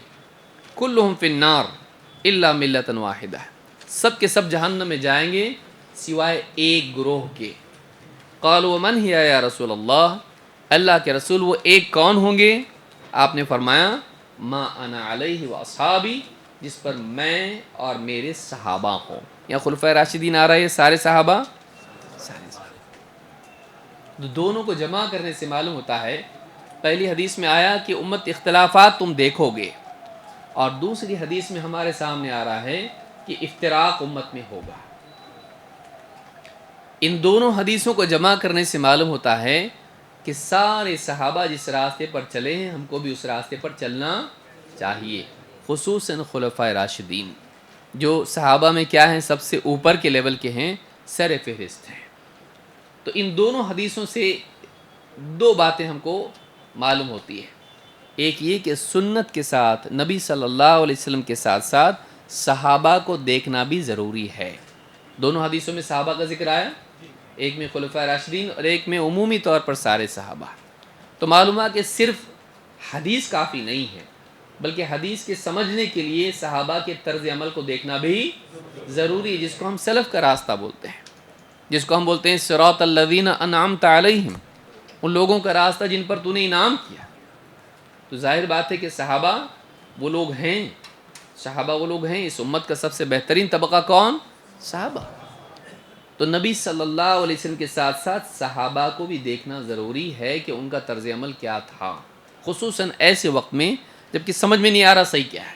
كُلُّهُمْ فِي النَّارِ إِلَّا مِلَّةً وَاحِدَةً. سب کے سب جہنم میں جائیں گے سوائے ایک گروہ کے. قالوا ومن هي یا رسول اللہ، اللہ کے رسول وہ ایک کون ہوں گے؟ آپ نے فرمایا ما انا علیہ واصحابی، جس پر میں اور میرے صحابہ ہوں. یا خلفاء راشدین آ رہے ہیں، سارے صحابہ، سارے صحابہ. تو دونوں کو جمع کرنے سے معلوم ہوتا ہے، پہلی حدیث میں آیا کہ امت اختلافات تم دیکھو گے، اور دوسری حدیث میں ہمارے سامنے آ رہا ہے کہ افتراق امت میں ہوگا. ان دونوں حدیثوں کو جمع کرنے سے معلوم ہوتا ہے کہ سارے صحابہ جس راستے پر چلے ہیں ہم کو بھی اس راستے پر چلنا چاہیے، خصوصاً خلفاء راشدین جو صحابہ میں کیا ہیں؟ سب سے اوپر کے لیول کے ہیں، سر فہرست ہیں. تو ان دونوں حدیثوں سے دو باتیں ہم کو معلوم ہوتی ہے. ایک یہ کہ سنت کے ساتھ نبی صلی اللہ علیہ وسلم کے ساتھ ساتھ صحابہ کو دیکھنا بھی ضروری ہے. دونوں حدیثوں میں صحابہ کا ذکر آیا، ایک میں خلفاء راشدین اور ایک میں عمومی طور پر سارے صحابہ. تو معلوم ہے کہ صرف حدیث کافی نہیں ہے، بلکہ حدیث کے سمجھنے کے لیے صحابہ کے طرز عمل کو دیکھنا بھی ضروری ہے، جس کو ہم سلف کا راستہ بولتے ہیں، جس کو ہم بولتے ہیں صراط الذین انعمت علیہم، ان لوگوں کا راستہ جن پر تو نے انعام کیا. تو ظاہر بات ہے کہ صحابہ وہ لوگ ہیں، صحابہ وہ لوگ ہیں. اس امت کا سب سے بہترین طبقہ کون؟ صحابہ. تو نبی صلی اللہ علیہ وسلم کے ساتھ ساتھ صحابہ کو بھی دیکھنا ضروری ہے کہ ان کا طرز عمل کیا تھا، خصوصاً ایسے وقت میں جب کہ سمجھ میں نہیں آ رہا صحیح کیا ہے.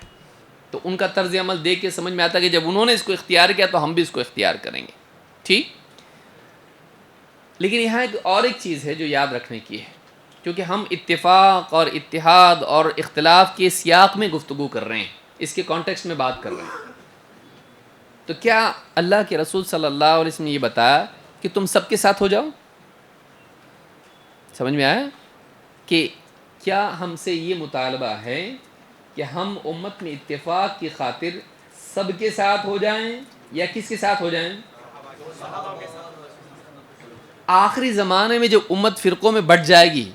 تو ان کا طرز عمل دیکھ کے سمجھ میں آتا کہ جب انہوں نے اس کو اختیار کیا تو ہم بھی اس کو اختیار کریں گے. ٹھیک. لیکن یہاں اور ایک چیز ہے جو یاد رکھنے کی ہے، کیونکہ ہم اتفاق اور اتحاد اور اختلاف کے سیاق میں گفتگو کر رہے ہیں، اس کے کانٹیکسٹ میں بات کر رہے ہیں. تو کیا اللہ کے رسول صلی اللہ علیہ وسلم نے یہ بتایا کہ تم سب کے ساتھ ہو جاؤ؟ سمجھ میں آیا کہ کیا ہم سے یہ مطالبہ ہے کہ ہم امت میں اتفاق کی خاطر سب کے ساتھ ہو جائیں یا کس کے ساتھ ہو جائیں؟ آخری زمانے میں جب امت فرقوں میں بٹ جائے گی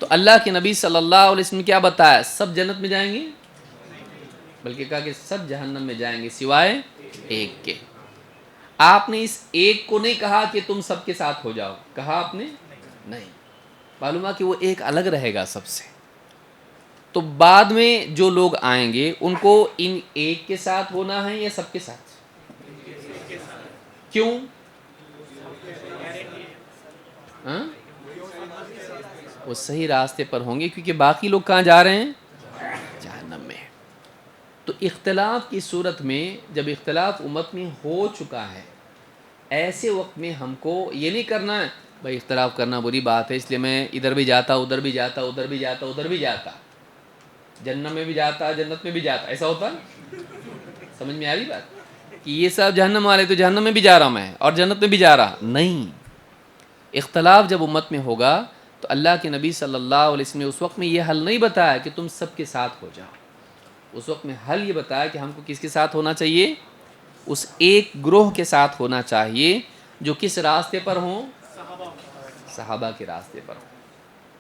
تو اللہ کے نبی صلی اللہ علیہ وسلم نے کیا بتایا؟ سب جنت میں جائیں گے؟ بلکہ کہا کہ سب جہنم میں جائیں گے سوائے ایک کے. آپ نے اس ایک کو نہیں کہا کہ تم سب کے ساتھ ہو جاؤ، کہا آپ نے نہیں، معلوم ہے کہ وہ ایک الگ رہے گا سب سے. تو بعد میں جو لوگ آئیں گے ان کو ان ایک کے ساتھ ہونا ہے یا سب کے ساتھ؟ کیوں؟ ہاں؟ وہ صحیح راستے پر ہوں گے کیونکہ باقی لوگ کہاں جا رہے ہیں؟ جہنم میں. تو اختلاف کی صورت میں جب اختلاف امت میں ہو چکا ہے، ایسے وقت میں ہم کو یہ نہیں کرنا ہے بھائی اختلاف کرنا بری بات ہے اس لیے میں ادھر بھی جاتا ادھر بھی جاتا ادھر بھی جاتا ادھر بھی جاتا، جنت میں بھی جاتا جنت میں بھی جاتا، ایسا ہوتا ہے؟ سمجھ میں آ رہی بات کہ یہ صاحب جہنم والے تو جہنم میں بھی جا رہا میں اور جنت میں بھی جا رہا نہیں. اختلاف جب امت میں ہوگا تو اللہ کے نبی صلی اللہ علیہ وسلم نے اس وقت میں یہ حل نہیں بتایا کہ تم سب کے ساتھ ہو جاؤ، اس وقت میں حل یہ بتایا کہ ہم کو کس کے ساتھ ہونا چاہیے؟ اس ایک گروہ کے ساتھ ہونا چاہیے جو کس راستے پر ہوں؟ صحابہ کے راستے پر ہوں.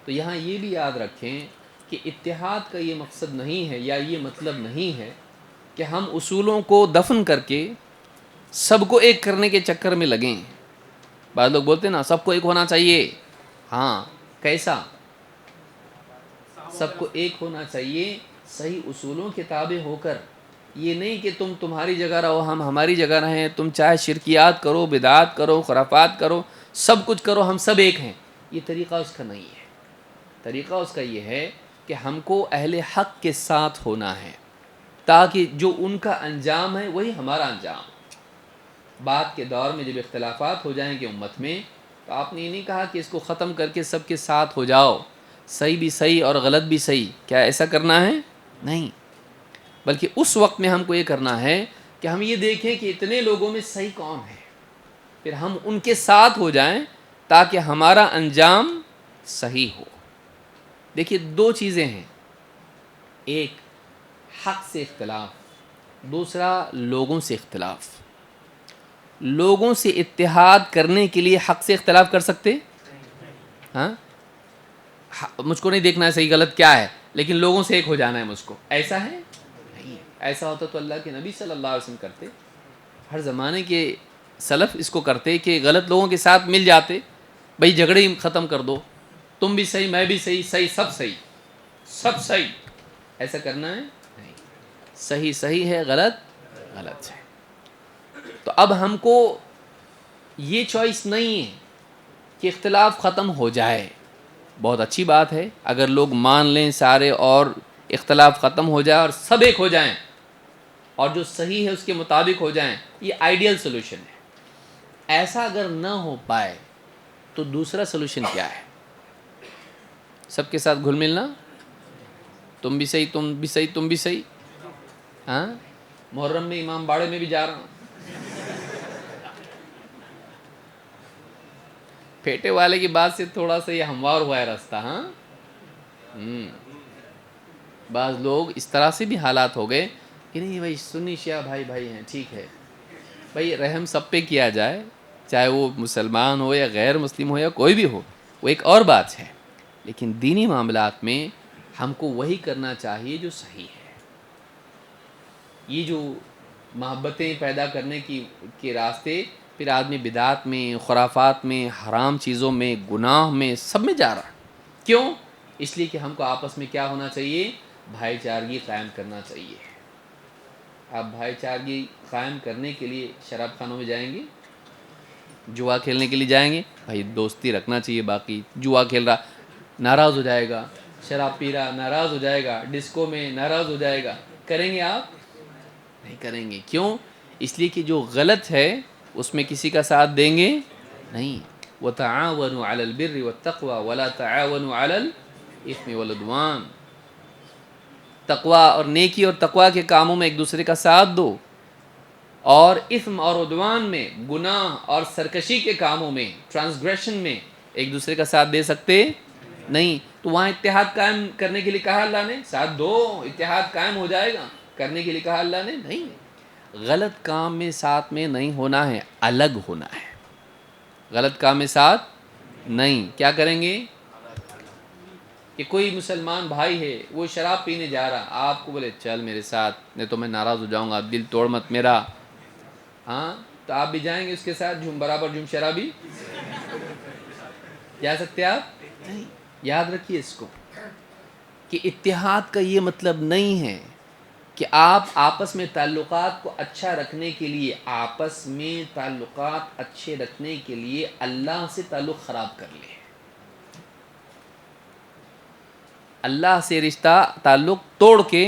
تو یہاں یہ بھی یاد رکھیں کہ اتحاد کا یہ مقصد نہیں ہے یا یہ مطلب نہیں ہے کہ ہم اصولوں کو دفن کر کے سب کو ایک کرنے کے چکر میں لگیں. بعض لوگ بولتے ہیں نا سب کو ایک ہونا چاہیے، ہاں کیسا؟ سب کو ایک ہونا چاہیے صحیح اصولوں کے تابع ہو کر، یہ نہیں کہ تم تمہاری جگہ رہو ہم ہماری جگہ رہیں، تم چاہے شرکیات کرو بدعات کرو خرافات کرو سب کچھ کرو ہم سب ایک ہیں، یہ طریقہ اس کا نہیں ہے. طریقہ اس کا یہ ہے کہ ہم کو اہل حق کے ساتھ ہونا ہے تاکہ جو ان کا انجام ہے وہی ہمارا انجام. بعد کے دور میں جب اختلافات ہو جائیں گے امت میں تو آپ نے یہ نہیں کہا کہ اس کو ختم کر کے سب کے ساتھ ہو جاؤ، صحیح بھی صحیح اور غلط بھی صحیح، کیا ایسا کرنا ہے؟ نہیں، بلکہ اس وقت میں ہم کو یہ کرنا ہے کہ ہم یہ دیکھیں کہ اتنے لوگوں میں صحیح کون ہے، پھر ہم ان کے ساتھ ہو جائیں تاکہ ہمارا انجام صحیح ہو. دیکھیے دو چیزیں ہیں، ایک حق سے اختلاف، دوسرا لوگوں سے اختلاف. لوگوں سے اتحاد کرنے کے لیے حق سے اختلاف کر سکتے؟ ہاں، مجھ کو نہیں دیکھنا ہے صحیح غلط کیا ہے لیکن لوگوں سے ایک ہو جانا ہے مجھ کو، ایسا ہے نہیں. ایسا ہوتا تو اللہ کے نبی صلی اللہ علیہ وسلم کرتے، ہر زمانے کے سلف اس کو کرتے کہ غلط لوگوں کے ساتھ مل جاتے، بھئی جھگڑے ہی ختم کر دو، تم بھی صحیح میں بھی صحیح، صحیح سب صحیح، سب صحیح. ایسا کرنا ہے نہیں، صحیح صحیح ہے غلط غلط ہے. تو اب ہم کو یہ چوائس نہیں ہے کہ اختلاف ختم ہو جائے. بہت اچھی بات ہے اگر لوگ مان لیں سارے اور اختلاف ختم ہو جائے اور سب ایک ہو جائیں اور جو صحیح ہے اس کے مطابق ہو جائیں، یہ آئیڈیل سولوشن ہے. ایسا اگر نہ ہو پائے تو دوسرا سولوشن کیا ہے؟ سب کے ساتھ گھل ملنا، تم بھی صحیح تم بھی صحیح تم بھی صحیح. ہاں، محرم میں امام باڑے میں بھی جا رہا ہوں، پھیٹے والے کی بات سے تھوڑا سا یہ ہموار ہوا ہے راستہ. ہاں، بعض لوگ اس طرح سے بھی حالات ہو گئے کہ نہیں بھائی سنی شیعہ بھائی بھائی ہیں، ٹھیک ہے بھائی رحم سب پہ کیا جائے، چاہے وہ مسلمان ہو یا غیر مسلم ہو یا کوئی بھی ہو، وہ ایک اور بات ہے. لیکن دینی معاملات میں ہم کو وہی کرنا چاہیے جو صحیح ہے. یہ جو محبتیں پیدا کرنے کے راستے پھر آدمی بدعات میں خرافات میں حرام چیزوں میں گناہ میں سب میں جا رہا. کیوں؟ اس لیے کہ ہم کو آپس میں کیا ہونا چاہیے؟ بھائی چارگی قائم کرنا چاہیے. آپ بھائی چارگی قائم کرنے کے لیے شراب خانوں میں جائیں گے، جوا کھیلنے کے لیے جائیں گے، بھائی دوستی رکھنا چاہیے. باقی جوا کھیل رہا ناراض ہو جائے گا، شراب پی رہا ناراض ہو جائے گا، ڈسکو میں ناراض ہو جائے گا، کریں گے آپ؟ نہیں کریں گے. کیوں؟ اس لیے کہ جو غلط ہے اس میں کسی کا ساتھ دیں گے نہیں. وَتَعَاوَنُوا عَلَى الْبِرِّ وَالتَّقْوَى وَلَا تَعَاوَنُوا عَلَى الْإِثْمِ وَالْعُدْوَانِ. تقوی اور نیکی اور تقوی کے کاموں میں ایک دوسرے کا ساتھ دو، اور اثم اور عدوان میں گناہ اور سرکشی کے کاموں میں ٹرانسگریشن میں ایک دوسرے کا ساتھ دے سکتے نہیں. تو وہاں اتحاد قائم کرنے کے لیے کہا اللہ نے ساتھ دو، اتحاد قائم ہو جائے گا. کرنے کے لیے کہا اللہ نے نہیں. غلط کام میں ساتھ میں نہیں ہونا ہے، الگ ہونا ہے. غلط کام میں ساتھ نہیں. کیا کریں گے؟ کہ کوئی مسلمان بھائی ہے وہ شراب پینے جا رہا، آپ کو بولے چل میرے ساتھ نہیں تو میں ناراض ہو جاؤں گا، دل توڑ مت میرا. ہاں، تو آپ بھی جائیں گے اس کے ساتھ جھوم برابر جھوم شرابی؟ جا سکتے آپ؟ نہیں۔ یاد رکھیے اس کو کہ اتحاد کا یہ مطلب نہیں ہے کہ آپ آپس میں تعلقات کو اچھا رکھنے کے لیے اچھے رکھنے کے لیے اللہ سے تعلق خراب کر لیں، اللہ سے رشتہ تعلق توڑ کے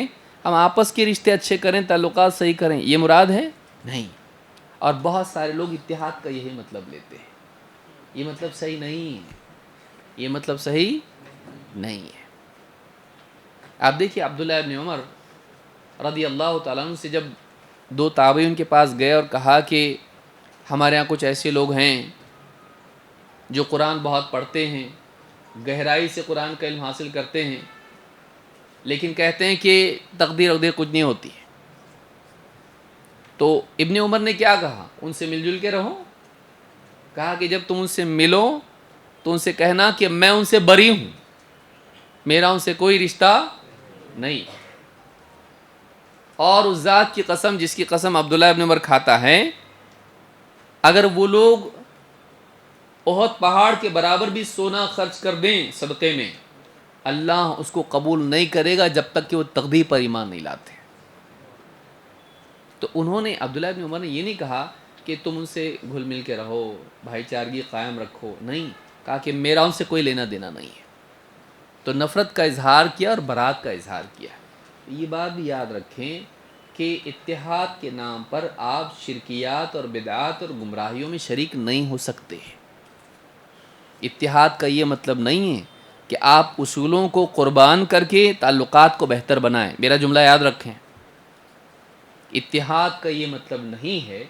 ہم آپس کے رشتے اچھے کریں، تعلقات صحیح کریں، یہ مراد ہے نہیں۔ اور بہت سارے لوگ اتحاد کا یہی مطلب لیتے ہیں، یہ مطلب صحیح نہیں ہے، یہ مطلب صحیح نہیں ہے۔ آپ دیکھیے عبداللہ ابن عمر رضی اللہ تعالیٰ عنہ سے جب دو تابعین کے پاس گئے اور کہا کہ ہمارے ہاں کچھ ایسے لوگ ہیں جو قرآن بہت پڑھتے ہیں، گہرائی سے قرآن کا علم حاصل کرتے ہیں، لیکن کہتے ہیں کہ تقدیر وقدیر کچھ نہیں ہوتی ہے، تو ابن عمر نے کیا کہا؟ ان سے مل جل کے رہو۔ کہا کہ جب تم ان سے ملو تو ان سے کہنا کہ میں ان سے بری ہوں، میرا ان سے کوئی رشتہ نہیں، اور اس ذات کی قسم جس کی قسم عبداللہ ابن عمر کھاتا ہے، اگر وہ لوگ احد پہاڑ کے برابر بھی سونا خرچ کر دیں صدقے میں، اللہ اس کو قبول نہیں کرے گا جب تک کہ وہ تقدیر پر ایمان نہیں لاتے۔ تو انہوں نے عبداللہ ابن عمر نے یہ نہیں کہا کہ تم ان سے گھل مل کے رہو، بھائی چارگی قائم رکھو، نہیں، کہا کہ میرا ان سے کوئی لینا دینا نہیں ہے، تو نفرت کا اظہار کیا اور برات کا اظہار کیا۔ یہ بات بھی یاد رکھیں کہ اتحاد کے نام پر آپ شرکیات اور بدعات اور گمراہیوں میں شریک نہیں ہو سکتے۔ اتحاد کا یہ مطلب نہیں ہے کہ آپ اصولوں کو قربان کر کے تعلقات کو بہتر بنائیں، میرا جملہ یاد رکھیں۔ اتحاد کا یہ مطلب نہیں ہے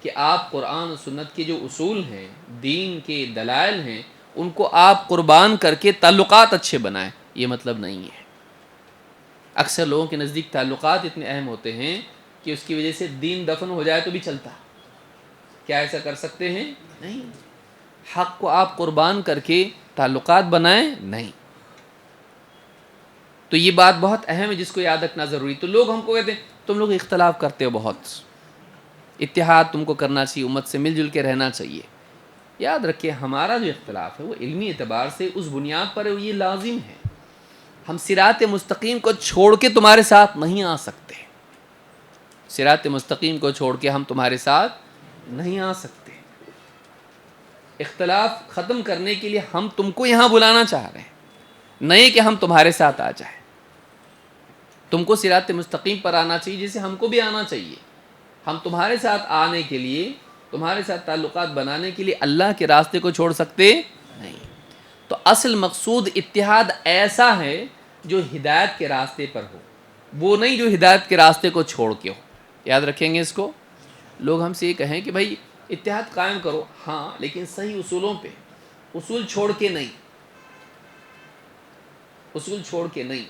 کہ آپ قرآن و سنت کے جو اصول ہیں، دین کے دلائل ہیں، ان کو آپ قربان کر کے تعلقات اچھے بنائیں، یہ مطلب نہیں ہے۔ اکثر لوگوں کے نزدیک تعلقات اتنے اہم ہوتے ہیں کہ اس کی وجہ سے دین دفن ہو جائے تو بھی چلتا۔ کیا ایسا کر سکتے ہیں؟ نہیں۔ حق کو آپ قربان کر کے تعلقات بنائیں، نہیں۔ تو یہ بات بہت اہم ہے جس کو یاد رکھنا ضروری۔ تو لوگ ہم کو کہتے ہیں تم لوگ اختلاف کرتے ہو بہت، اتحاد تم کو کرنا چاہیے، امت سے مل جل کے رہنا چاہیے۔ یاد رکھیں ہمارا جو اختلاف ہے وہ علمی اعتبار سے اس بنیاد پر یہ لازم ہے، ہم صراط مستقیم کو چھوڑ کے تمہارے ساتھ نہیں آ سکتے، صراط مستقیم کو چھوڑ کے ہم تمہارے ساتھ نہیں آ سکتے۔ اختلاف ختم کرنے کے لیے ہم تم کو یہاں بلانا چاہ رہے ہیں، نہیں کہ ہم تمہارے ساتھ آ جائیں۔ تم کو صراط مستقیم پر آنا چاہیے جیسے ہم کو بھی آنا چاہیے۔ ہم تمہارے ساتھ آنے کے لیے، تمہارے ساتھ تعلقات بنانے کے لیے اللہ کے راستے کو چھوڑ سکتے نہیں۔ تو اصل مقصود اتحاد ایسا ہے جو ہدایت کے راستے پر ہو، وہ نہیں جو ہدایت کے راستے کو چھوڑ کے ہو۔ یاد رکھیں گے اس کو۔ لوگ ہم سے یہ کہیں کہ بھائی اتحاد قائم کرو، ہاں لیکن صحیح اصولوں پہ، اصول چھوڑ کے نہیں، اصول چھوڑ کے نہیں۔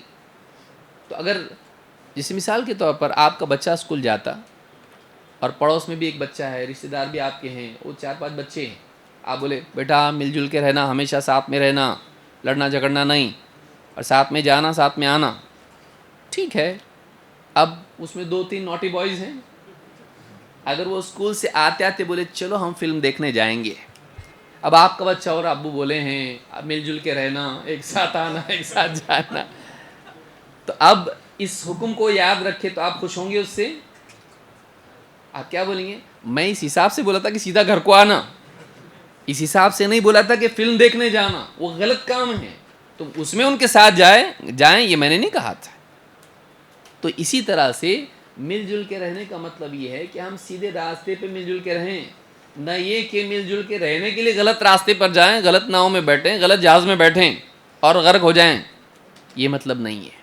تو اگر جیسے مثال کے طور پر آپ کا بچہ اسکول جاتا اور پڑوس میں بھی ایک بچہ ہے، رشتہ دار بھی آپ کے ہیں، وہ 4-5 بچے ہیں، آپ بولے بیٹا مل جل کے رہنا، ہمیشہ ساتھ میں رہنا، لڑنا جھگڑنا نہیں، اور ساتھ میں جانا ساتھ میں آنا، ٹھیک ہے۔ اب اس میں 2-3 نوٹی بوائز ہیں، اگر وہ اسکول سے آتے آتے بولے چلو ہم فلم دیکھنے جائیں گے، اب آپ کا بچہ اور ابو بولے ہیں اب مل جل کے رہنا، ایک ساتھ آنا، ایک ساتھ جانا، تو اب اس حکم کو یاد رکھے تو آپ خوش ہوں گے اس سے؟ آپ کیا بولیں گے؟ میں اس حساب سے بولا تھا کہ سیدھا گھر کو آنا، اس حساب سے نہیں بولا تھا کہ فلم دیکھنے جانا، وہ غلط کام ہے، تم اس میں ان کے ساتھ جائیں، یہ میں نے نہیں کہا تھا۔ تو اسی طرح سے مل جل کے رہنے کا مطلب یہ ہے کہ ہم سیدھے راستے پہ مل جل کے رہیں، نہ یہ کہ مل جل کے رہنے کے لیے غلط راستے پر جائیں، غلط ناؤ میں بیٹھیں، غلط جہاز میں بیٹھیں اور غرق ہو جائیں، یہ مطلب نہیں ہے۔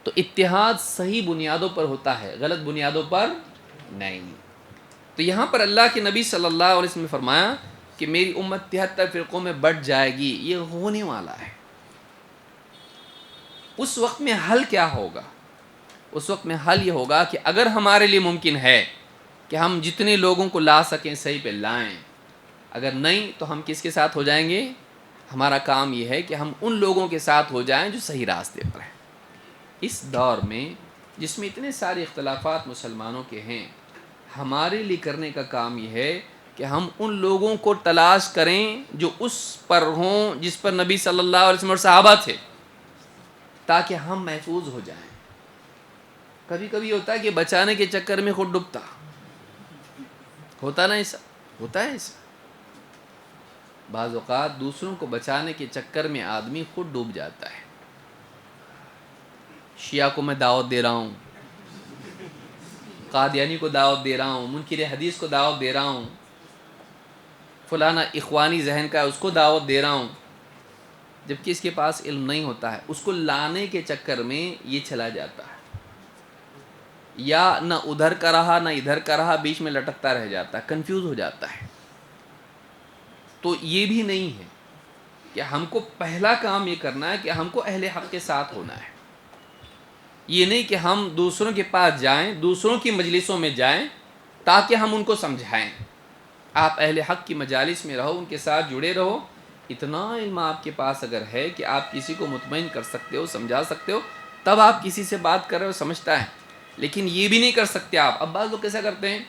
تو اتحاد صحیح بنیادوں پر ہوتا ہے، غلط بنیادوں پر نہیں۔ تو یہاں پر اللہ کے نبی صلی اللہ علیہ وسلم نے فرمایا کہ میری امت 73 فرقوں میں بٹ جائے گی، یہ ہونے والا ہے۔ اس وقت میں حل کیا ہوگا؟ اس وقت میں حل یہ ہوگا کہ اگر ہمارے لیے ممکن ہے کہ ہم جتنے لوگوں کو لا سکیں صحیح پہ لائیں، اگر نہیں تو ہم کس کے ساتھ ہو جائیں گے؟ ہمارا کام یہ ہے کہ ہم ان لوگوں کے ساتھ ہو جائیں جو صحیح راستے پر ہیں۔ اس دور میں جس میں اتنے سارے اختلافات مسلمانوں کے ہیں، ہمارے لیے کرنے کا کام یہ ہے کہ ہم ان لوگوں کو تلاش کریں جو اس پر ہوں جس پر نبی صلی اللہ علیہ وسلم اور صحابہ تھے، تاکہ ہم محفوظ ہو جائیں۔ کبھی کبھی ہوتا ہے کہ بچانے کے چکر میں خود ڈوبتا، ہوتا نا ایسا، ہوتا ہے ایسا۔ بعض اوقات دوسروں کو بچانے کے چکر میں آدمی خود ڈوب جاتا ہے۔ شیعہ کو میں دعوت دے رہا ہوں، قادیانی کو دعوت دے رہا ہوں، منکر حدیث کو دعوت دے رہا ہوں، فلانا اخوانی ذہن کا ہے اس کو دعوت دے رہا ہوں، جبکہ اس کے پاس علم نہیں ہوتا ہے، اس کو لانے کے چکر میں یہ چلا جاتا ہے، یا نہ ادھر کا رہا نہ ادھر کا رہا، بیچ میں لٹکتا رہ جاتا ہے، کنفیوز ہو جاتا ہے۔ تو یہ بھی نہیں ہے کہ ہم کو پہلا کام یہ کرنا ہے کہ ہم کو اہل حق کے ساتھ ہونا ہے۔ یہ نہیں کہ ہم دوسروں کے پاس جائیں، دوسروں کی مجلسوں میں جائیں تاکہ ہم ان کو سمجھائیں۔ آپ اہل حق کی مجالس میں رہو، ان کے ساتھ جڑے رہو۔ اتنا علم آپ کے پاس اگر ہے کہ آپ کسی کو مطمئن کر سکتے ہو، سمجھا سکتے ہو، تب آپ کسی سے بات کر رہے ہو، سمجھتا ہے۔ لیکن یہ بھی نہیں کر سکتے آپ۔ اب بعض لوگ کیسا کرتے ہیں،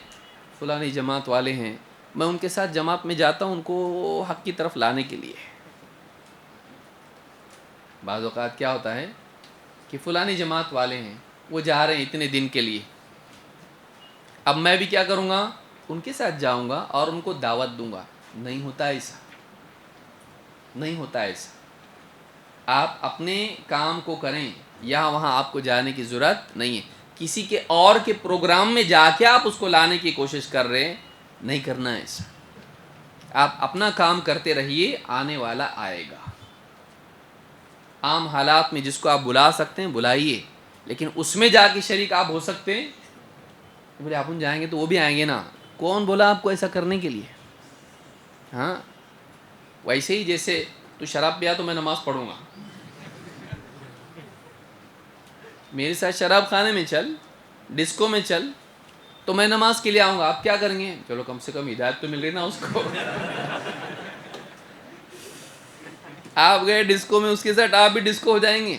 فلانی جماعت والے ہیں، میں ان کے ساتھ جماعت میں جاتا ہوں ان کو حق کی طرف لانے کے لیے۔ بعض اوقات کیا ہوتا ہے کہ فلانی جماعت والے ہیں، وہ جا رہے ہیں اتنے دن کے لیے، اب میں بھی کیا کروں گا، ان کے ساتھ جاؤں گا اور ان کو دعوت دوں گا۔ نہیں ہوتا ایسا، نہیں ہوتا ایسا۔ آپ اپنے کام کو کریں، یہاں وہاں آپ کو جانے کی ضرورت نہیں ہے۔ کسی کے اور کے پروگرام میں جا کے آپ اس کو لانے کی کوشش کر رہے ہیں، نہیں کرنا ایسا۔ آپ اپنا کام کرتے رہیے، آنے والا آئے گا۔ عام حالات میں جس کو آپ بلا سکتے ہیں بلائیے، لیکن اس میں جا کے شریک آپ ہو سکتے ہیں، بولے آپ جائیں گے تو وہ بھی آئیں گے نا، کون بولا آپ کو ایسا کرنے کے لیے؟ ہاں، ویسے ہی جیسے تو شراب پیا تو میں نماز پڑھوں گا، میرے ساتھ شراب خانے میں چل، ڈسکو میں چل، تو میں نماز کے لیے آؤں گا۔ آپ کیا کریں گے؟ چلو کم سے کم ہدایت تو مل رہی نا اس کو۔ آپ گئے ڈسکو میں، اس کے ساتھ آپ بھی ڈسکو ہو جائیں گے۔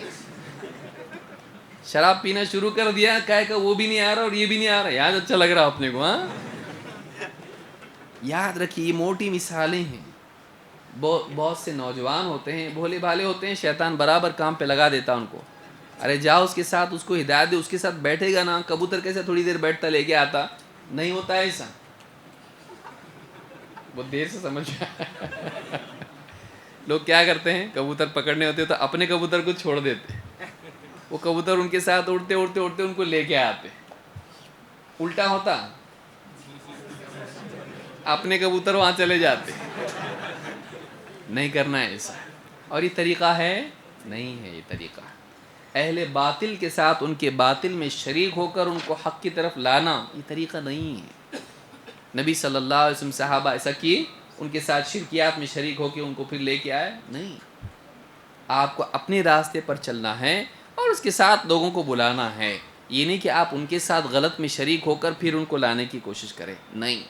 شراب پینا شروع کر دیا، کہے کہ وہ بھی نہیں آ رہا اور یہ بھی نہیں آ رہا، یاد اچھا لگ رہا اپنے کو۔ ہاں، یاد رکھیے یہ موٹی مثالیں ہیں۔ بہت سے نوجوان ہوتے ہیں، بھولے بھالے ہوتے ہیں، شیطان برابر کام پہ لگا دیتا ان کو، ارے جاؤ اس کے ساتھ، اس کو ہدایت دے، اس کے ساتھ بیٹھے گا نا، کبوتر کیسے تھوڑی دیر بیٹھتا لے کے آتا، نہیں ہوتا ایسا۔ بہت دیر سے سمجھ لوگ کیا کرتے ہیں، کبوتر پکڑنے ہوتے تو اپنے کبوتر کو چھوڑ دیتے، وہ کبوتر ان کے ساتھ اڑتے اڑتے اڑتے ان کو لے کے آتے۔ الٹا ہوتا، اپنے کبوتر وہاں چلے جاتے۔ نہیں کرنا ہے ایسا، اور یہ طریقہ ہے نہیں ہے، یہ طریقہ اہل باطل کے ساتھ ان کے باطل میں شریک ہو کر ان کو حق کی طرف لانا، یہ طریقہ نہیں ہے۔ نبی صلی اللہ علیہ وسلم صحابہ ایسا کیے، ان کے ساتھ شرکیات میں شریک ہو کے ان کو پھر لے کے آئے؟ نہیں۔ آپ کو اپنے راستے پر چلنا ہے اور اس کے ساتھ لوگوں کو بلانا ہے، یہ نہیں کہ آپ ان کے ساتھ غلط میں شریک ہو کر پھر ان کو لانے کی کوشش کریں، نہیں۔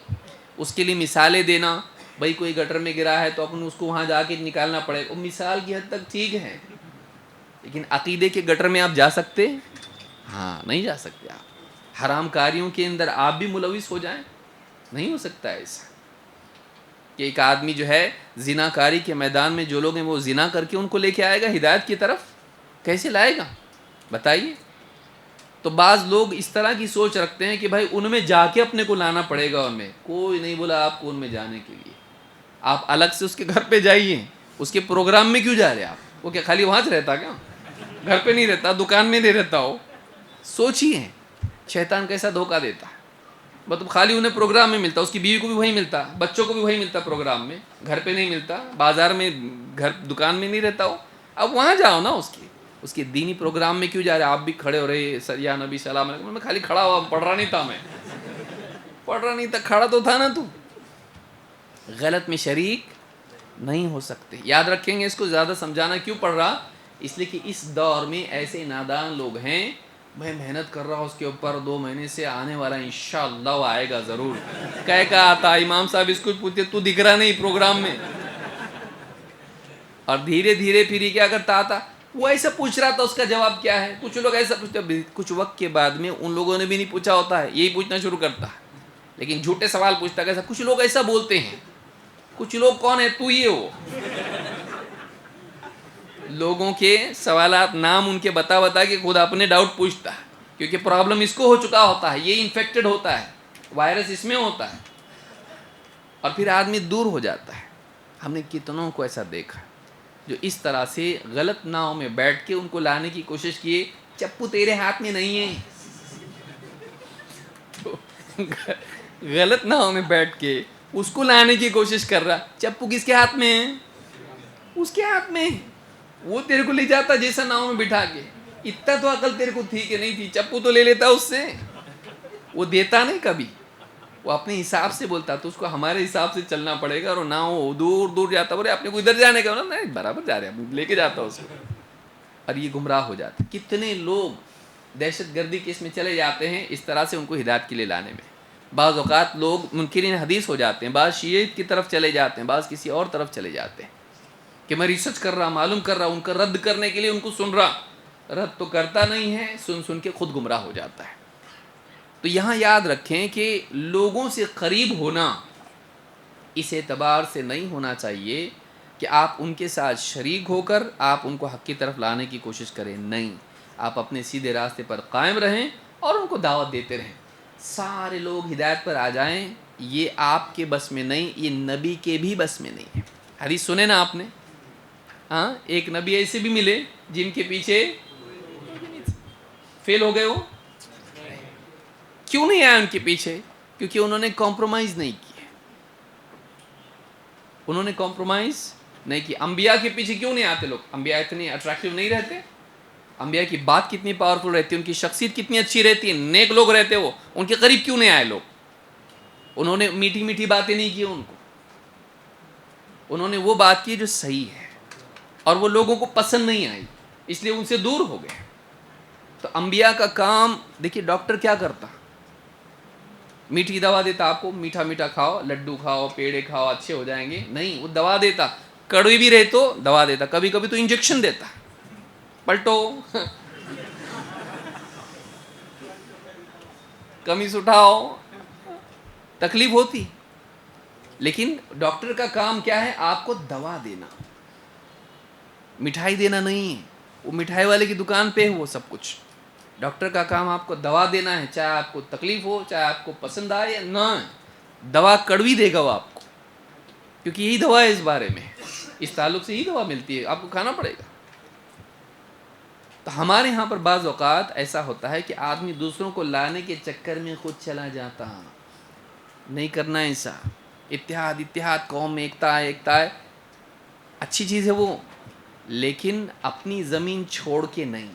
اس کے لیے مثالیں دینا، بھائی کوئی گٹر میں گرا ہے تو اپن اس کو وہاں جا کے نکالنا پڑے، وہ مثال کی حد تک ٹھیک ہے، لیکن عقیدے کے گٹر میں آپ جا سکتے؟ ہاں، نہیں جا سکتے آپ۔ حرام کاریوں کے اندر آپ بھی ملوث ہو جائیں، نہیں ہو سکتا ایسا کہ ایک آدمی جو ہے زنا کاری کے میدان میں جو لوگ ہیں وہ زنا کر کے ان کو لے کے آئے گا ہدایت کی طرف، کیسے لائے گا بتائیے؟ تو بعض لوگ اس طرح کی سوچ رکھتے ہیں کہ بھائی ان میں جا کے اپنے کو لانا پڑے گا، ان میں کوئی نہیں بولا آپ کو ان میں جانے کے لیے، آپ الگ سے اس کے گھر پہ جائیے، اس کے پروگرام میں کیوں جا رہے آپ؟ وہ کیا خالی وہاں سے رہتا کیا؟ گھر پہ نہیں رہتا، دکان میں نہیں رہتا ہو؟ سوچیے شیطان کیسا دھوکہ دیتا ہے۔ مطلب خالی انہیں پروگرام میں ملتا، اس کی بیوی کو بھی وہی ملتا، بچوں کو بھی وہی ملتا پروگرام میں، گھر پہ نہیں ملتا، بازار میں گھر دکان میں نہیں رہتا ہو۔ اب وہاں جاؤ نا، اس کے دینی پروگرام میں کیوں جا رہے؟ آپ بھی کھڑے ہو رہے، یا نبی سلام علیکم، میں خالی کھڑا ہوا، پڑھ رہا نہیں تھا، میں پڑھ رہا نہیں تھا، کھڑا تو تھا نا تو۔ غلط میں شریک نہیں ہو سکتے، یاد رکھیں گے اس کو۔ زیادہ سمجھانا کیوں پڑ رہا؟ اس لیے کہ اس دور میں ایسے نادان لوگ ہیں، میں محنت کر رہا ہوں اس کے اوپر 2 مہینے سے، آنے والا انشاءاللہ وہ آئے گا ضرور۔ کہہ کا آتا امام صاحب اس کو پوچھتے تو دکھ رہا نہیں پروگرام میں، اور دھیرے دھیرے پھر یہ کیا کرتا آتا، وہ ایسا پوچھ رہا تھا، اس کا جواب کیا ہے؟ کچھ لوگ ایسا پوچھتے، کچھ وقت کے بعد میں ان لوگوں نے بھی نہیں پوچھا ہوتا ہے، یہی پوچھنا شروع کرتا ہے، لیکن جھوٹے سوال پوچھتا کیسا. کچھ لوگ ایسا بولتے ہیں, کچھ لوگ کون ہے, تو یہ ہو. لوگوں کے سوالات نام ان کے بتا بتا کے خود اپنے ڈاؤٹ پوچھتا ہے, کیونکہ پرابلم اس کو ہو چکا ہوتا ہے, یہ انفیکٹڈ ہوتا ہے, وائرس اس میں ہوتا ہے, اور پھر آدمی دور ہو جاتا ہے. ہم نے کتنوں کو ایسا دیکھا جو اس طرح سے غلط ناؤں میں بیٹھ کے ان کو لانے کی کوشش کیے. چپو تیرے ہاتھ میں نہیں ہے. غلط ناؤں میں بیٹھ کے اس کو لانے کی کوشش کر رہا. چپو کس کے ہاتھ میں ہے؟ اس کے ہاتھ میں. وہ تیرے کو لے جاتا جیسا ناؤں میں بٹھا کے. اتنا تو عقل تیرے کو تھی کہ نہیں تھی, چپو تو لے لیتا اس سے. وہ دیتا نہیں کبھی, وہ اپنے حساب سے بولتا. تو اس کو ہمارے حساب سے چلنا پڑے گا. اور نہ وہ دور دور جاتا, بولے اپنے کو ادھر جانے کا, نہیں برابر جا رہے ہیں, لے کے جاتا اس کو, اور یہ گمراہ ہو جاتا. کتنے لوگ دہشت گردی کے اس میں چلے جاتے ہیں اس طرح سے ان کو ہدایت کے لیے لانے میں. بعض اوقات لوگ منکرین حدیث ہو جاتے ہیں, بعض شیعیت کی طرف چلے جاتے ہیں, بعض کسی اور طرف چلے جاتے ہیں کہ میں ریسرچ کر رہا, معلوم کر رہا, ان کا رد کرنے کے لیے ان کو سن رہا. رد تو کرتا نہیں ہے, سن سن کے خود گمراہ ہو جاتا ہے. تو یہاں یاد رکھیں کہ لوگوں سے قریب ہونا اس اعتبار سے نہیں ہونا چاہیے کہ آپ ان کے ساتھ شریک ہو کر آپ ان کو حق کی طرف لانے کی کوشش کریں. نہیں, آپ اپنے سیدھے راستے پر قائم رہیں اور ان کو دعوت دیتے رہیں. سارے لوگ ہدایت پر آ جائیں, یہ آپ کے بس میں نہیں, یہ نبی کے بھی بس میں نہیں ہے. حدیث سنے نا آپ نے, ہاں, ایک نبی ایسے بھی ملے جن کے پیچھے فیل ہو گئے. وہ کیوں نہیں آیا ان کے پیچھے؟ کیونکہ انہوں نے کمپرومائز نہیں کیا. انہوں نے کمپرومائز نہیں کی. انبیاء کے پیچھے کیوں نہیں آتے لوگ؟ انبیاء اتنے اٹریکٹیو نہیں رہتے؟ انبیاء کی بات کتنی پاورفل رہتی ہے, ان کی شخصیت کتنی اچھی رہتی ہے, نیک لوگ رہتے, وہ ان کے قریب کیوں نہیں آئے لوگ؟ انہوں نے میٹھی میٹھی باتیں نہیں کی ان کو, انہوں نے وہ بات کی جو صحیح ہے, اور وہ لوگوں کو پسند نہیں آئی, اس لیے ان سے دور ہو گئے. تو انبیاء کا کام دیکھیے, ڈاکٹر کیا کرتا, میٹھی دوا دیتا آپ کو, میٹھا میٹھا کھاؤ, لڈو کھاؤ, پیڑے کھاؤ, اچھے ہو جائیں گے. نہیں, وہ دوا دیتا, کڑوی بھی رہے تو دوا دیتا, کبھی کبھی تو انجیکشن دیتا, پلٹو, کمیز اٹھاؤ, تکلیف ہوتی. لیکن ڈاکٹر کا کام کیا ہے؟ آپ کو دوا دینا, مٹھائی دینا نہیں. وہ مٹھائی والے کی دکان پہ وہ سب کچھ. ڈاکٹر کا کام آپ کو دوا دینا ہے, چاہے آپ کو تکلیف ہو, چاہے آپ کو پسند آئے یا نہ. دوا کڑوی دے گا وہ آپ کو, کیونکہ یہی دوا ہے اس بارے میں, اس تعلق سے یہی دوا ملتی ہے, آپ کو کھانا پڑے گا. تو ہمارے یہاں پر بعض اوقات ایسا ہوتا ہے کہ آدمی دوسروں کو لانے کے چکر میں خود چلا جاتا. نہیں کرنا ایسا. اتحاد اتحاد, قوم میں ایکتا ہے, ایکتا ہے, اچھی چیز ہے وہ, لیکن اپنی زمین چھوڑ کے نہیں,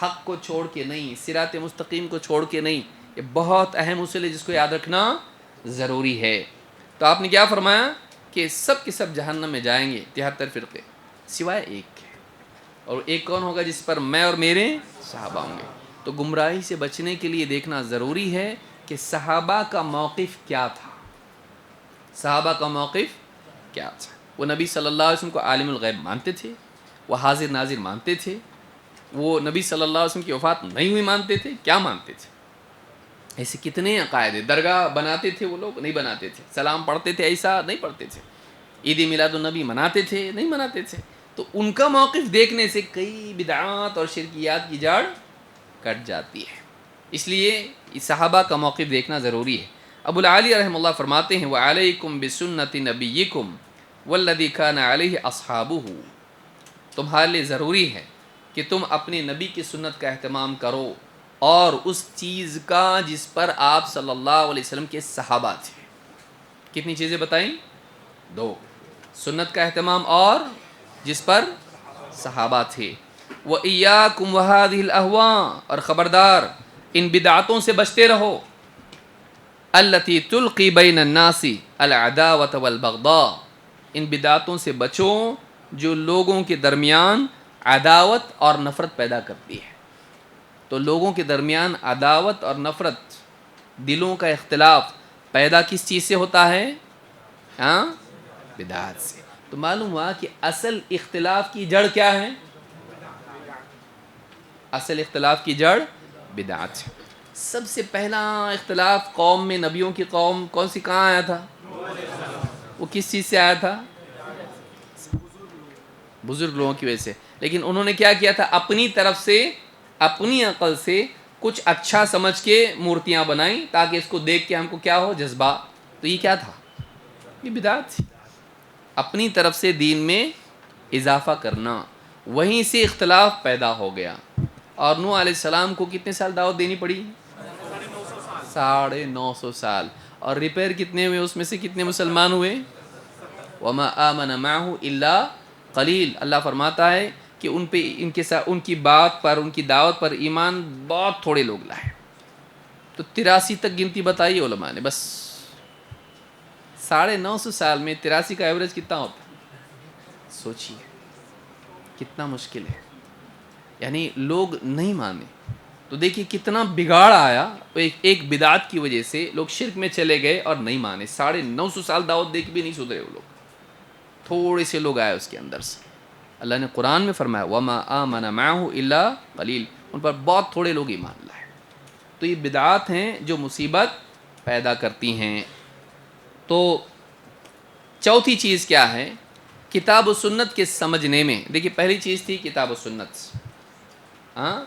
حق کو چھوڑ کے نہیں, صراط مستقیم کو چھوڑ کے نہیں. یہ بہت اہم اصول ہے جس کو یاد رکھنا ضروری ہے. تو آپ نے کیا فرمایا کہ سب کے سب جہنم میں جائیں گے, 73 فرقے, سوائے ایک کے. اور ایک کون ہوگا؟ جس پر میں اور میرے صحابہ ہوں گے. تو گمراہی سے بچنے کے لیے دیکھنا ضروری ہے کہ صحابہ کا موقف کیا تھا. صحابہ کا موقف کیا تھا؟ وہ نبی صلی اللہ علیہ وسلم کو عالم الغیب مانتے تھے, وہ حاضر ناظر مانتے تھے, وہ نبی صلی اللہ علیہ وسلم کی وفات نہیں ہوئی مانتے تھے. کیا مانتے تھے؟ ایسے کتنے عقائد. درگاہ بناتے تھے وہ لوگ؟ نہیں بناتے تھے. سلام پڑھتے تھے؟ ایسا نہیں پڑھتے تھے. عید میلاد النبی مناتے تھے؟ نہیں مناتے تھے. تو ان کا موقف دیکھنے سے کئی بدعات اور شرکیات کی جڑ کٹ جاتی ہے. اس لیے صحابہ کا موقف دیکھنا ضروری ہے. ابو العالی رحمہ اللہ فرماتے ہیں, وَعَلَيْكُمْ بِسُنَّةِ نَبِيِّكُمْ وَالَّذِي كَانَ عَلَيْهِ أَصْحَابُهُ. تمہارے لیے ضروری ہے کہ تم اپنے نبی کی سنت کا اہتمام کرو اور اس چیز کا جس پر آپ صلی اللہ علیہ وسلم کے صحابہ تھے. کتنی چیزیں بتائیں؟ 2. سنت کا اہتمام اور جس پر صحابہ تھے. وَإِيَّاكُمْ وَهَذِهِ الْأَهْوَاءِ, اور خبردار ان بدعتوں سے بچتے رہو. التي تلقي بين الناس العداوة والبغضاء, ان بدعتوں سے بچو جو لوگوں کے درمیان عداوت اور نفرت پیدا کرتی ہے. تو لوگوں کے درمیان عداوت اور نفرت, دلوں کا اختلاف پیدا کس چیز سے ہوتا ہے؟ ہاں, بدعات سے. تو معلوم ہوا کہ اصل اختلاف کی جڑ کیا ہے؟ اصل اختلاف کی جڑ بدعات ہے. سب سے پہلا اختلاف قوم میں، نبیوں کی قوم کون سی کہاں آیا تھا؟ وہ کس چیز سے آیا تھا؟ بزرگ لوگوں کی وجہ سے. لیکن انہوں نے کیا کیا تھا؟ اپنی طرف سے، اپنی عقل سے کچھ اچھا سمجھ کے مورتیاں بنائیں تاکہ اس کو دیکھ کے ہم کو کیا ہو؟ جذبہ. تو یہ کیا تھا؟ یہ بدعت تھی. اپنی طرف سے دین میں اضافہ کرنا، وہیں سے اختلاف پیدا ہو گیا. اور نوح علیہ السلام کو کتنے سال دعوت دینی پڑی؟ 950 سال. اور ریپیئر کتنے ہوئے؟ اس میں سے کتنے مسلمان ہوئے؟ وما آمن معه الا قلیل. اللہ فرماتا ہے کہ ان پہ، ان کے ساتھ، ان کی بات پر، ان کی دعوت پر ایمان بہت تھوڑے لوگ لائے. تو 83 تک گنتی بتائی علماء نے. بس 950 سال میں 83 کا ایوریج کتنا ہوتا؟ سوچیے کتنا مشکل ہے. یعنی لوگ نہیں مانے. تو دیکھیے کتنا بگاڑ آیا ایک بدعت کی وجہ سے. لوگ شرک میں چلے گئے اور نہیں مانے. 950 سال دعوت دے کے بھی نہیں سدھرے وہ لوگ. تھوڑے سے لوگ آئے اس کے اندر سے. اللہ نے قرآن میں فرمایا وما آمن معه الا قلیل. ان پر بہت تھوڑے لوگ ایمان لائے. تو یہ بدعات ہیں جو مصیبت پیدا کرتی ہیں. تو چوتھی چیز کیا ہے؟ کتاب و سنت کے سمجھنے میں. دیکھیے پہلی چیز تھی کتاب و سنت، ہاں،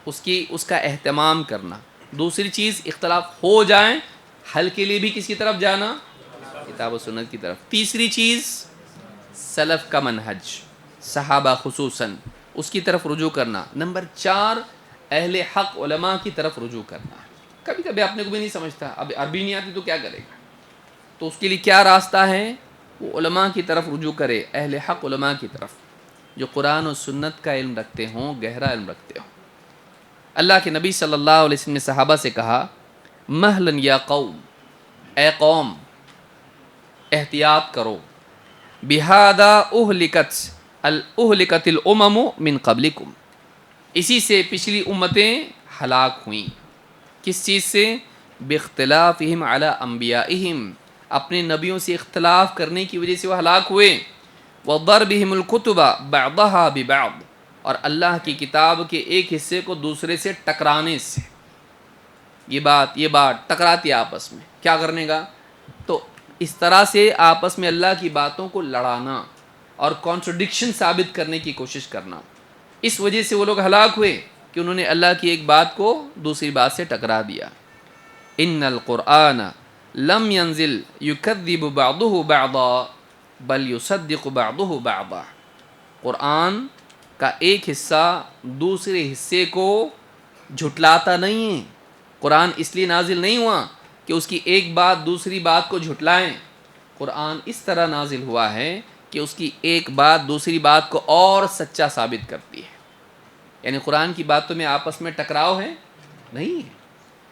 اس کا اہتمام کرنا. دوسری چیز اختلاف ہو جائیں حل کے لیے بھی کس کی طرف جانا؟ کتاب و سنت کی طرف. تیسری چیز سلف کا منہج، صحابہ خصوصاً، اس کی طرف رجوع کرنا. نمبر 4 اہل حق علماء کی طرف رجوع کرنا. کبھی کبھی اپنے کو بھی نہیں سمجھتا، اب عربی نہیں آتی تو کیا کرے گا؟ تو اس کے لیے کیا راستہ ہے؟ وہ علماء کی طرف رجوع کرے، اہل حق علماء کی طرف، جو قرآن و سنت کا علم رکھتے ہوں، گہرا علم رکھتے ہوں. اللہ کے نبی صلی اللہ علیہ وسلم نے صحابہ سے کہا مہلن یا قوم، اے قوم احتیاط کرو، بہذا اہلکت الامم من قبلکم، اسی سے پچھلی امتیں ہلاک ہوئیں. کس چیز سے؟ باختلافہم علی انبیائہم، اپنے نبیوں سے اختلاف کرنے کی وجہ سے وہ ہلاک ہوئے. وضربہم الکتب بعضھا ببعض، اور اللہ کی کتاب کے ایک حصے کو دوسرے سے ٹکرانے سے. یہ بات ٹکراتی ہے آپس میں. کیا کرنے کا؟ تو اس طرح سے آپس میں اللہ کی باتوں کو لڑانا اور کانٹرڈکشن ثابت کرنے کی کوشش کرنا. اس وجہ سے وہ لوگ ہلاک ہوئے کہ انہوں نے اللہ کی ایک بات کو دوسری بات سے ٹکرا دیا. ان القرآن لم ينزل يكذب بعضه بعضا بل يصدق بعضه بعضا. قرآن کا ایک حصہ دوسرے حصے کو جھٹلاتا نہیں ہے. قرآن اس لیے نازل نہیں ہوا کہ اس کی ایک بات دوسری بات کو جھٹلائیں. قرآن اس طرح نازل ہوا ہے کہ اس کی ایک بات دوسری بات کو اور سچا ثابت کرتی ہے. یعنی قرآن کی باتوں میں آپس میں ٹکراؤ ہے نہیں ہے،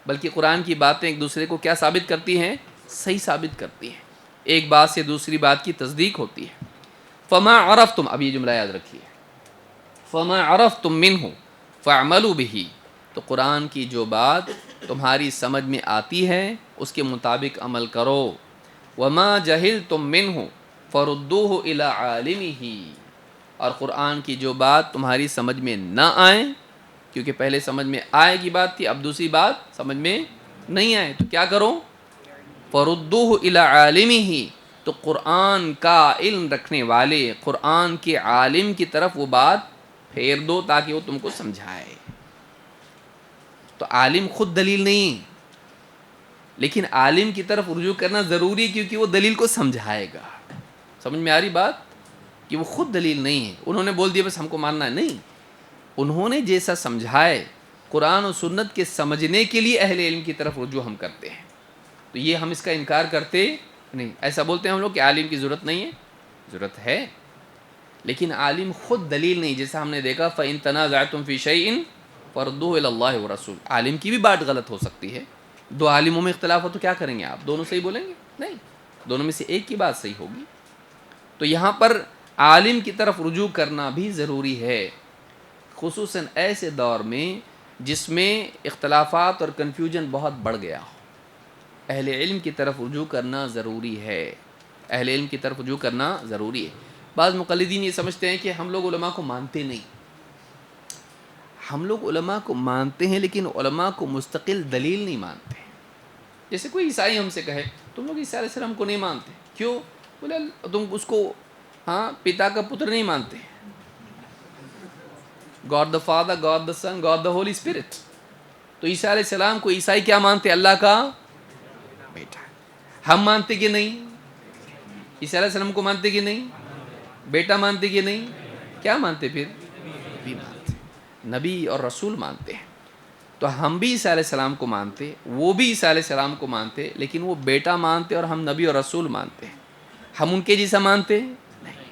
بلکہ قرآن کی باتیں ایک دوسرے کو کیا ثابت کرتی ہیں؟ صحیح ثابت کرتی ہیں. ایک بات سے دوسری بات کی تصدیق ہوتی ہے. فما عرفتم، اب یہ جملہ یاد رکھیے، فما عرفتم منہ فاعملوا بہ، تو قرآن کی جو بات تمہاری سمجھ میں آتی ہے اس کے مطابق عمل کرو. وما جہلتم منہ فردوہ الی عالمہ، اور قرآن کی جو بات تمہاری سمجھ میں نہ آئے، کیونکہ پہلے سمجھ میں آئے کی بات تھی، اب دوسری بات سمجھ میں نہیں آئے، تو کیا کرو؟ فردوہ الی عالمہ، تو قرآن کا علم رکھنے والے، قرآن کے عالم کی طرف وہ بات پھیر دو تاکہ وہ تم کو سمجھائے. تو عالم خود دلیل نہیں، لیکن عالم کی طرف رجوع کرنا ضروری ہے کیونکہ وہ دلیل کو سمجھائے گا. سمجھ میں آ رہی بات؟ کہ وہ خود دلیل نہیں ہے، انہوں نے بول دیا بس ہم کو ماننا ہے، نہیں. انہوں نے جیسا سمجھائے، قرآن و سنت کے سمجھنے کے لیے اہل علم کی طرف رجوع ہم کرتے ہیں. تو یہ ہم اس کا انکار کرتے نہیں. ایسا بولتے ہیں ہم لوگ کہ عالم کی ضرورت نہیں ہے، ضرورت ہے، لیکن عالم خود دلیل نہیں. جیسا ہم نے دیکھا فَإِن تَنَازَعْتُمْ فِي شَيْءٍ فَرُدُّوهُ إِلَى اللَّهِ وَرَسُولِهِ. عالم کی بھی بات غلط ہو سکتی ہے. دو عالموں میں اختلاف ہو تو کیا کریں گے آپ؟ دونوں صحیح بولیں گے؟ نہیں، دونوں میں سے ایک کی بات صحیح ہوگی. تو یہاں پر عالم کی طرف رجوع کرنا بھی ضروری ہے، خصوصاً ایسے دور میں جس میں اختلافات اور کنفیوژن بہت بڑھ گیا ہو. اہل علم کی طرف رجوع کرنا ضروری ہے، اہل علم کی طرف رجوع کرنا ضروری ہے. بعض مقلدین یہ سمجھتے ہیں کہ ہم لوگ علماء کو مانتے نہیں، ہم لوگ علماء کو مانتے ہیں لیکن علماء کو مستقل دلیل نہیں مانتے. جیسے کوئی عیسائی ہم سے کہے تم لوگ عیسیٰ علیہ السلام کو نہیں مانتے, کیوں؟ بولے تم اس کو پتا کا پتر نہیں مانتے. God the father, God the son, God the holy spirit. تو عیسیٰ علیہ السلام کو عیسائی کیا مانتے؟ اللہ کا بیٹا. ہم مانتے کہ نہیں؟ عیسیٰ علیہ السلام کو مانتے کہ نہیں؟ بیٹا مانتے کہ نہیں؟ کیا مانتے پھر؟ نبی مانتے, نبی اور رسول مانتے ہیں. تو ہم بھی عیسیٰ علیہ السلام کو مانتے, وہ بھی عیسیٰ علیہ السلام کو مانتے, لیکن وہ بیٹا مانتے اور ہم نبی اور رسول مانتے ہیں. ہم ان کے جیسا مانتے نہیں.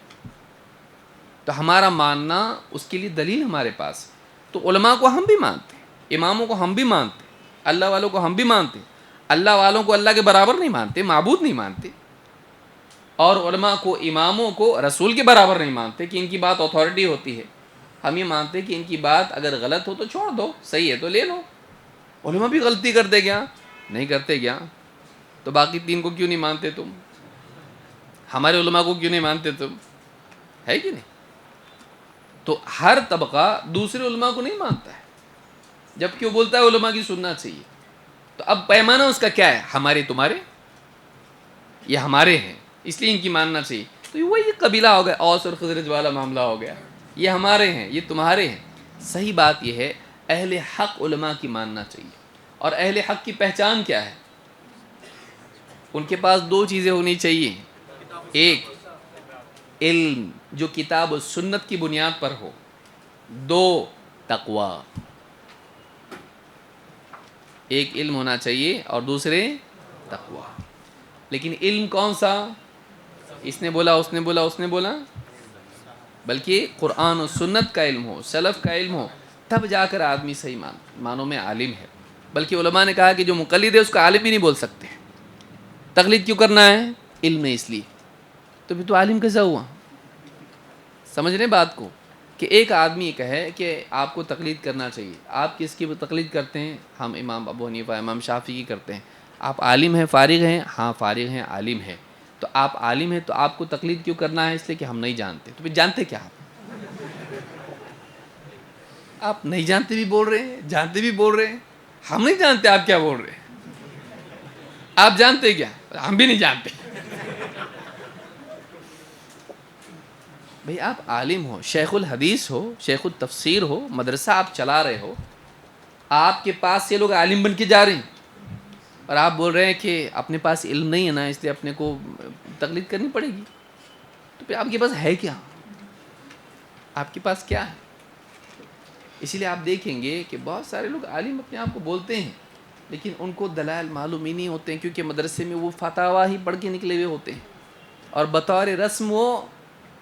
تو ہمارا ماننا اس کے لیے دلیل ہمارے پاس. تو علماء کو ہم بھی مانتے, اماموں کو ہم بھی مانتے, اللہ والوں کو ہم بھی مانتے. اللہ والوں کو اللہ کے برابر نہیں مانتے, معبود نہیں مانتے. اور علماء کو, اماموں کو رسول کے برابر نہیں مانتے کہ ان کی بات اتھارٹی ہوتی ہے. ہم یہ مانتے کہ ان کی بات اگر غلط ہو تو چھوڑ دو, صحیح ہے تو لے لو. علماء بھی غلطی کرتے کیا؟ نہیں کرتے کیا؟ تو باقی تین کو کیوں نہیں مانتے تم؟ ہمارے علماء کو کیوں نہیں مانتے تم؟ ہے کہ نہیں؟ تو ہر طبقہ دوسرے علماء کو نہیں مانتا ہے, جبکہ وہ بولتا ہے علماء کی سننا چاہیے. تو اب پیمانہ اس کا کیا ہے؟ ہمارے تمہارے, یہ ہمارے ہیں اس لیے ان کی ماننا چاہیے. تو وہی قبیلہ ہو گیا, اوس اور خزرج والا معاملہ ہو گیا. یہ ہمارے ہیں, یہ تمہارے ہیں. صحیح بات یہ ہے اہل حق علماء کی ماننا چاہیے. اور اہل حق کی پہچان کیا ہے؟ ان کے پاس دو چیزیں ہونی چاہیے. ایک, علم جو کتاب و سنت کی بنیاد پر ہو. دو, تقوی. ایک علم ہونا چاہیے اور دوسرے تقوی. لیکن علم کون سا؟ اس نے بولا, اس نے بولا, اس نے بولا, بلکہ قرآن و سنت کا علم ہو, سلف کا علم ہو, تب جا کر آدمی صحیح معنوں میں عالم ہے. بلکہ علماء نے کہا کہ جو مقلد ہے اس کا عالم بھی نہیں بول سکتے. تقلید کیوں کرنا ہے؟ علم نہیں, اس لیے. تو پھر تو عالم کیسا ہوا؟ سمجھ رہے بات کو, کہ ایک آدمی کہے کہ آپ کو تقلید کرنا چاہیے. آپ کس کی تقلید کرتے ہیں؟ ہم امام ابو حنیفہ, امام شافعی کی کرتے ہیں. آپ عالم ہیں, فارغ ہیں؟ ہاں فارغ ہیں, عالم ہیں. تو آپ عالم ہیں تو آپ کو تقلید کیوں کرنا ہے؟ اس لیے کہ ہم نہیں جانتے. تو پھر جانتے کیا آپ؟ آپ نہیں جانتے بھی بول رہے ہیں, جانتے بھی بول رہے ہیں. ہم نہیں جانتے, آپ کیا بول رہے ہیں؟ آپ جانتے کیا؟ ہم بھی نہیں جانتے. بھئی آپ عالم ہو, شیخ الحدیث ہو, شیخ التفسیر ہو, مدرسہ آپ چلا رہے ہو, آپ کے پاس سے لوگ عالم بن کے جا رہے ہیں, اور آپ بول رہے ہیں کہ اپنے پاس علم نہیں ہے نا, اس لیے اپنے کو تقلید کرنی پڑے گی. تو پھر آپ کے پاس ہے کیا؟ آپ کے پاس کیا ہے؟ اسی لیے آپ دیکھیں گے کہ بہت سارے لوگ عالم اپنے آپ کو بولتے ہیں, لیکن ان کو دلائل معلوم ہی نہیں ہوتے ہیں, کیونکہ مدرسے میں وہ فتاویٰ ہی پڑھ کے نکلے ہوئے ہوتے ہیں, اور بطور رسم وہ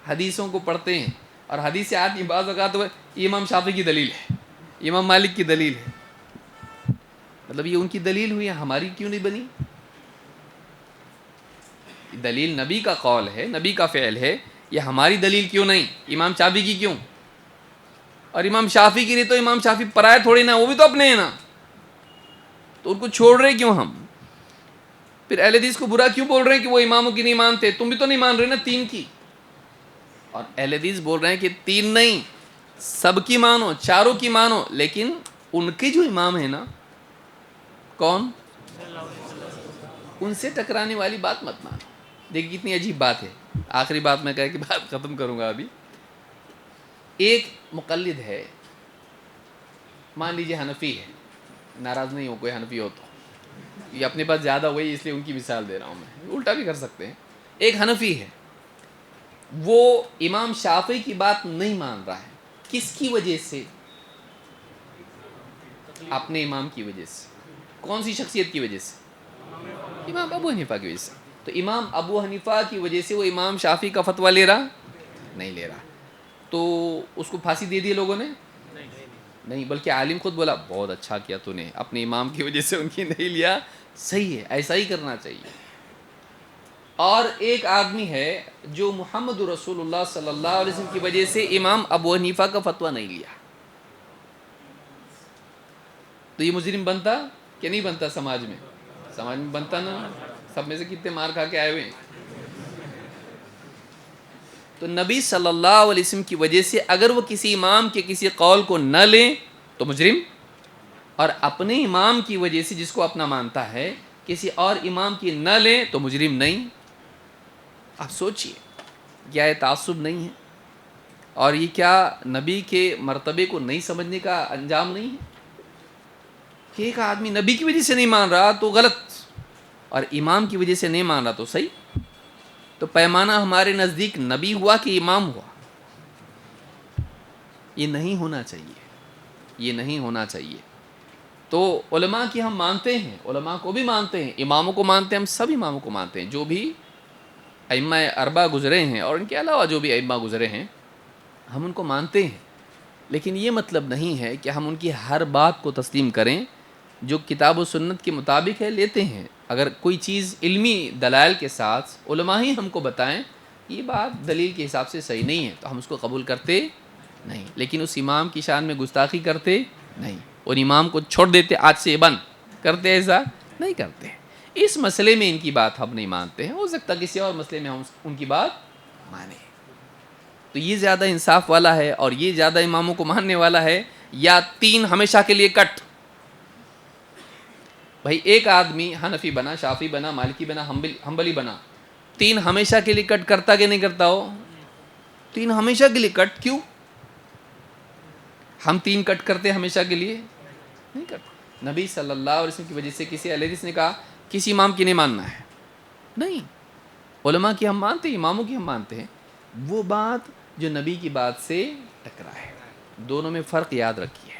حدیثوں کو پڑھتے ہیں. اور حدیث آتی بعض اوقات یہ امام شافعی کی دلیل ہے, امام مالک کی دلیل ہے. مطلب یہ ان کی دلیل ہوئی, ہماری کیوں نہیں بنی؟ دلیل نبی کا قول ہے, نبی کا فعل ہے, یہ ہماری دلیل کیوں نہیں؟ امام شافعی کی کیوں؟ اور امام شافعی کی نہیں تو امام شافعی پرائے تھوڑی نا, وہ بھی تو اپنے ہیں نا, تو ان کو چھوڑ رہے کیوں ہم؟ پھر اہل حدیث کو برا کیوں بول رہے ہیں کہ وہ اماموں کی نہیں مانتے؟ تم بھی تو نہیں مان رہے نا تین کی. اور اہل حدیث بول رہے ہیں کہ تین نہیں, سب کی مانو, چاروں کی مانو, لیکن ان کے جو امام ہیں نا, کون؟ ان سے ٹکرانے والی بات مت مانو. دیکھیے کتنی عجیب بات ہے. آخری بات میں کہہ کے بات ختم کروں گا ابھی. ایک مقلد ہے, مان لیجیے حنفی ہے, ناراض نہیں ہو کوئی حنفی ہو تو, یہ اپنے پاس زیادہ ہوئی اس لیے ان کی مثال دے رہا ہوں میں, الٹا بھی کر سکتے ہیں. ایک حنفی ہے, وہ امام شافعی کی بات نہیں مان رہا ہے. کس کی وجہ سے؟ اپنے امام کی وجہ سے. کون سی شخصیت کی وجہ سے؟ امام ابو حنیفہ کی وجہ سے. تو امام ابو حنیفہ کی وجہ سے وہ امام شافعی کا فتویٰ لے رہا نہیں لے رہا. تو اس کو پھانسی دے دی لوگوں نے؟ نہیں, بلکہ عالم خود بولا بہت اچھا کیا تو نے, اپنے امام کی وجہ سے ان کی نہیں لیا, صحیح ہے, ایسا ہی کرنا چاہیے. اور ایک آدمی ہے جو محمد رسول اللہ صلی اللہ علیہ وسلم کی وجہ سے امام ابو حنیفہ کا فتویٰ نہیں لیا. تو یہ مجرم بنتا کہ نہیں بنتا؟ سماج میں بنتا نا. سب میں سے کتنے مار کھا کے آئے ہوئے ہیں. تو نبی صلی اللہ علیہ وسلم کی وجہ سے اگر وہ کسی امام کے کسی قول کو نہ لیں تو مجرم، اور اپنے امام کی وجہ سے جس کو اپنا مانتا ہے کسی اور امام کی نہ لیں تو مجرم نہیں۔ آپ سوچئے، کیا یہ تعصب نہیں ہے؟ اور یہ کیا نبی کے مرتبے کو نہیں سمجھنے کا انجام نہیں ہے کہ ایک آدمی نبی کی وجہ سے نہیں مان رہا تو غلط، اور امام کی وجہ سے نہیں مان رہا تو صحیح؟ تو پیمانہ ہمارے نزدیک نبی ہوا کہ امام ہوا؟ یہ نہیں ہونا چاہیے، یہ نہیں ہونا چاہیے۔ تو علماء کی ہم مانتے ہیں، علماء کو بھی مانتے ہیں، اماموں کو مانتے ہیں، ہم سب اماموں کو مانتے ہیں جو بھی ائمہ اربعہ گزرے ہیں اور ان کے علاوہ جو بھی ائمہ گزرے ہیں ہم ان کو مانتے ہیں، لیکن یہ مطلب نہیں ہے کہ ہم ان کی ہر بات کو تسلیم کریں جو کتاب و سنت کے مطابق ہے لیتے ہیں۔ اگر کوئی چیز علمی دلائل کے ساتھ علماء ہی ہم کو بتائیں یہ بات دلیل کے حساب سے صحیح نہیں ہے تو ہم اس کو قبول کرتے نہیں، لیکن اس امام کی شان میں گستاخی کرتے نہیں، اور امام کو چھوڑ دیتے آج سے یہ بند کرتے، ایسا نہیں کرتے۔ اس مسئلے میں ان کی بات ہم نہیں مانتے ہیں، ہو سکتا کسی اور مسئلے میں ہم ان کی بات مانیں، تو یہ زیادہ انصاف والا ہے اور یہ زیادہ اماموں کو ماننے والا ہے، یا تین ہمیشہ کے لیے کٹ۔ بھائی ایک آدمی حنفی بنا، شافعی بنا، مالکی بنا، حنبلی بنا، تین ہمیشہ کے لیے کٹ کرتا کہ نہیں کرتا ہو؟ تین ہمیشہ کے لیے کٹ کیوں؟ ہم تین کٹ کرتے ہمیشہ کے لیے نہیں کرتے۔ نبی صلی اللہ علیہ وسلم کی وجہ سے کسی اہل حدیث نے کہا کسی امام کی نہیں ماننا ہے، نہیں، علماء کی ہم مانتے ہیں، اماموں کی ہم مانتے ہیں، وہ بات جو نبی کی بات سے ٹکرائے، دونوں میں فرق یاد رکھیے۔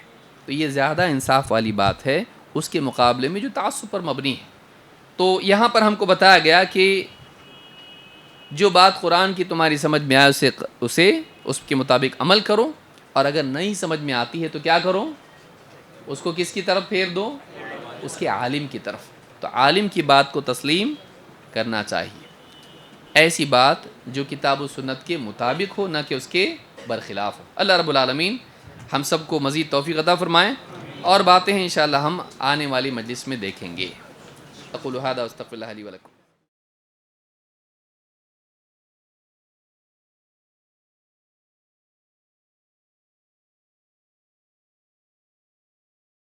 تو یہ زیادہ انصاف والی بات ہے اس کے مقابلے میں جو تعصب پر مبنی ہے۔ تو یہاں پر ہم کو بتایا گیا کہ جو بات قرآن کی تمہاری سمجھ میں آئے اسے اس کے مطابق عمل کرو، اور اگر نہیں سمجھ میں آتی ہے تو کیا کرو؟ اس کو کس کی طرف پھیر دو؟ اس کے عالم کی طرف۔ تو عالم کی بات کو تسلیم کرنا چاہیے، ایسی بات جو کتاب و سنت کے مطابق ہو، نہ کہ اس کے برخلاف ہو۔ اللہ رب العالمین ہم سب کو مزید توفیق عطا فرمائیں، اور باتیں ہیں انشاءاللہ ہم آنے والی مجلس میں دیکھیں گے۔ اقول ھذا واستغفر اللہ لی ولکم۔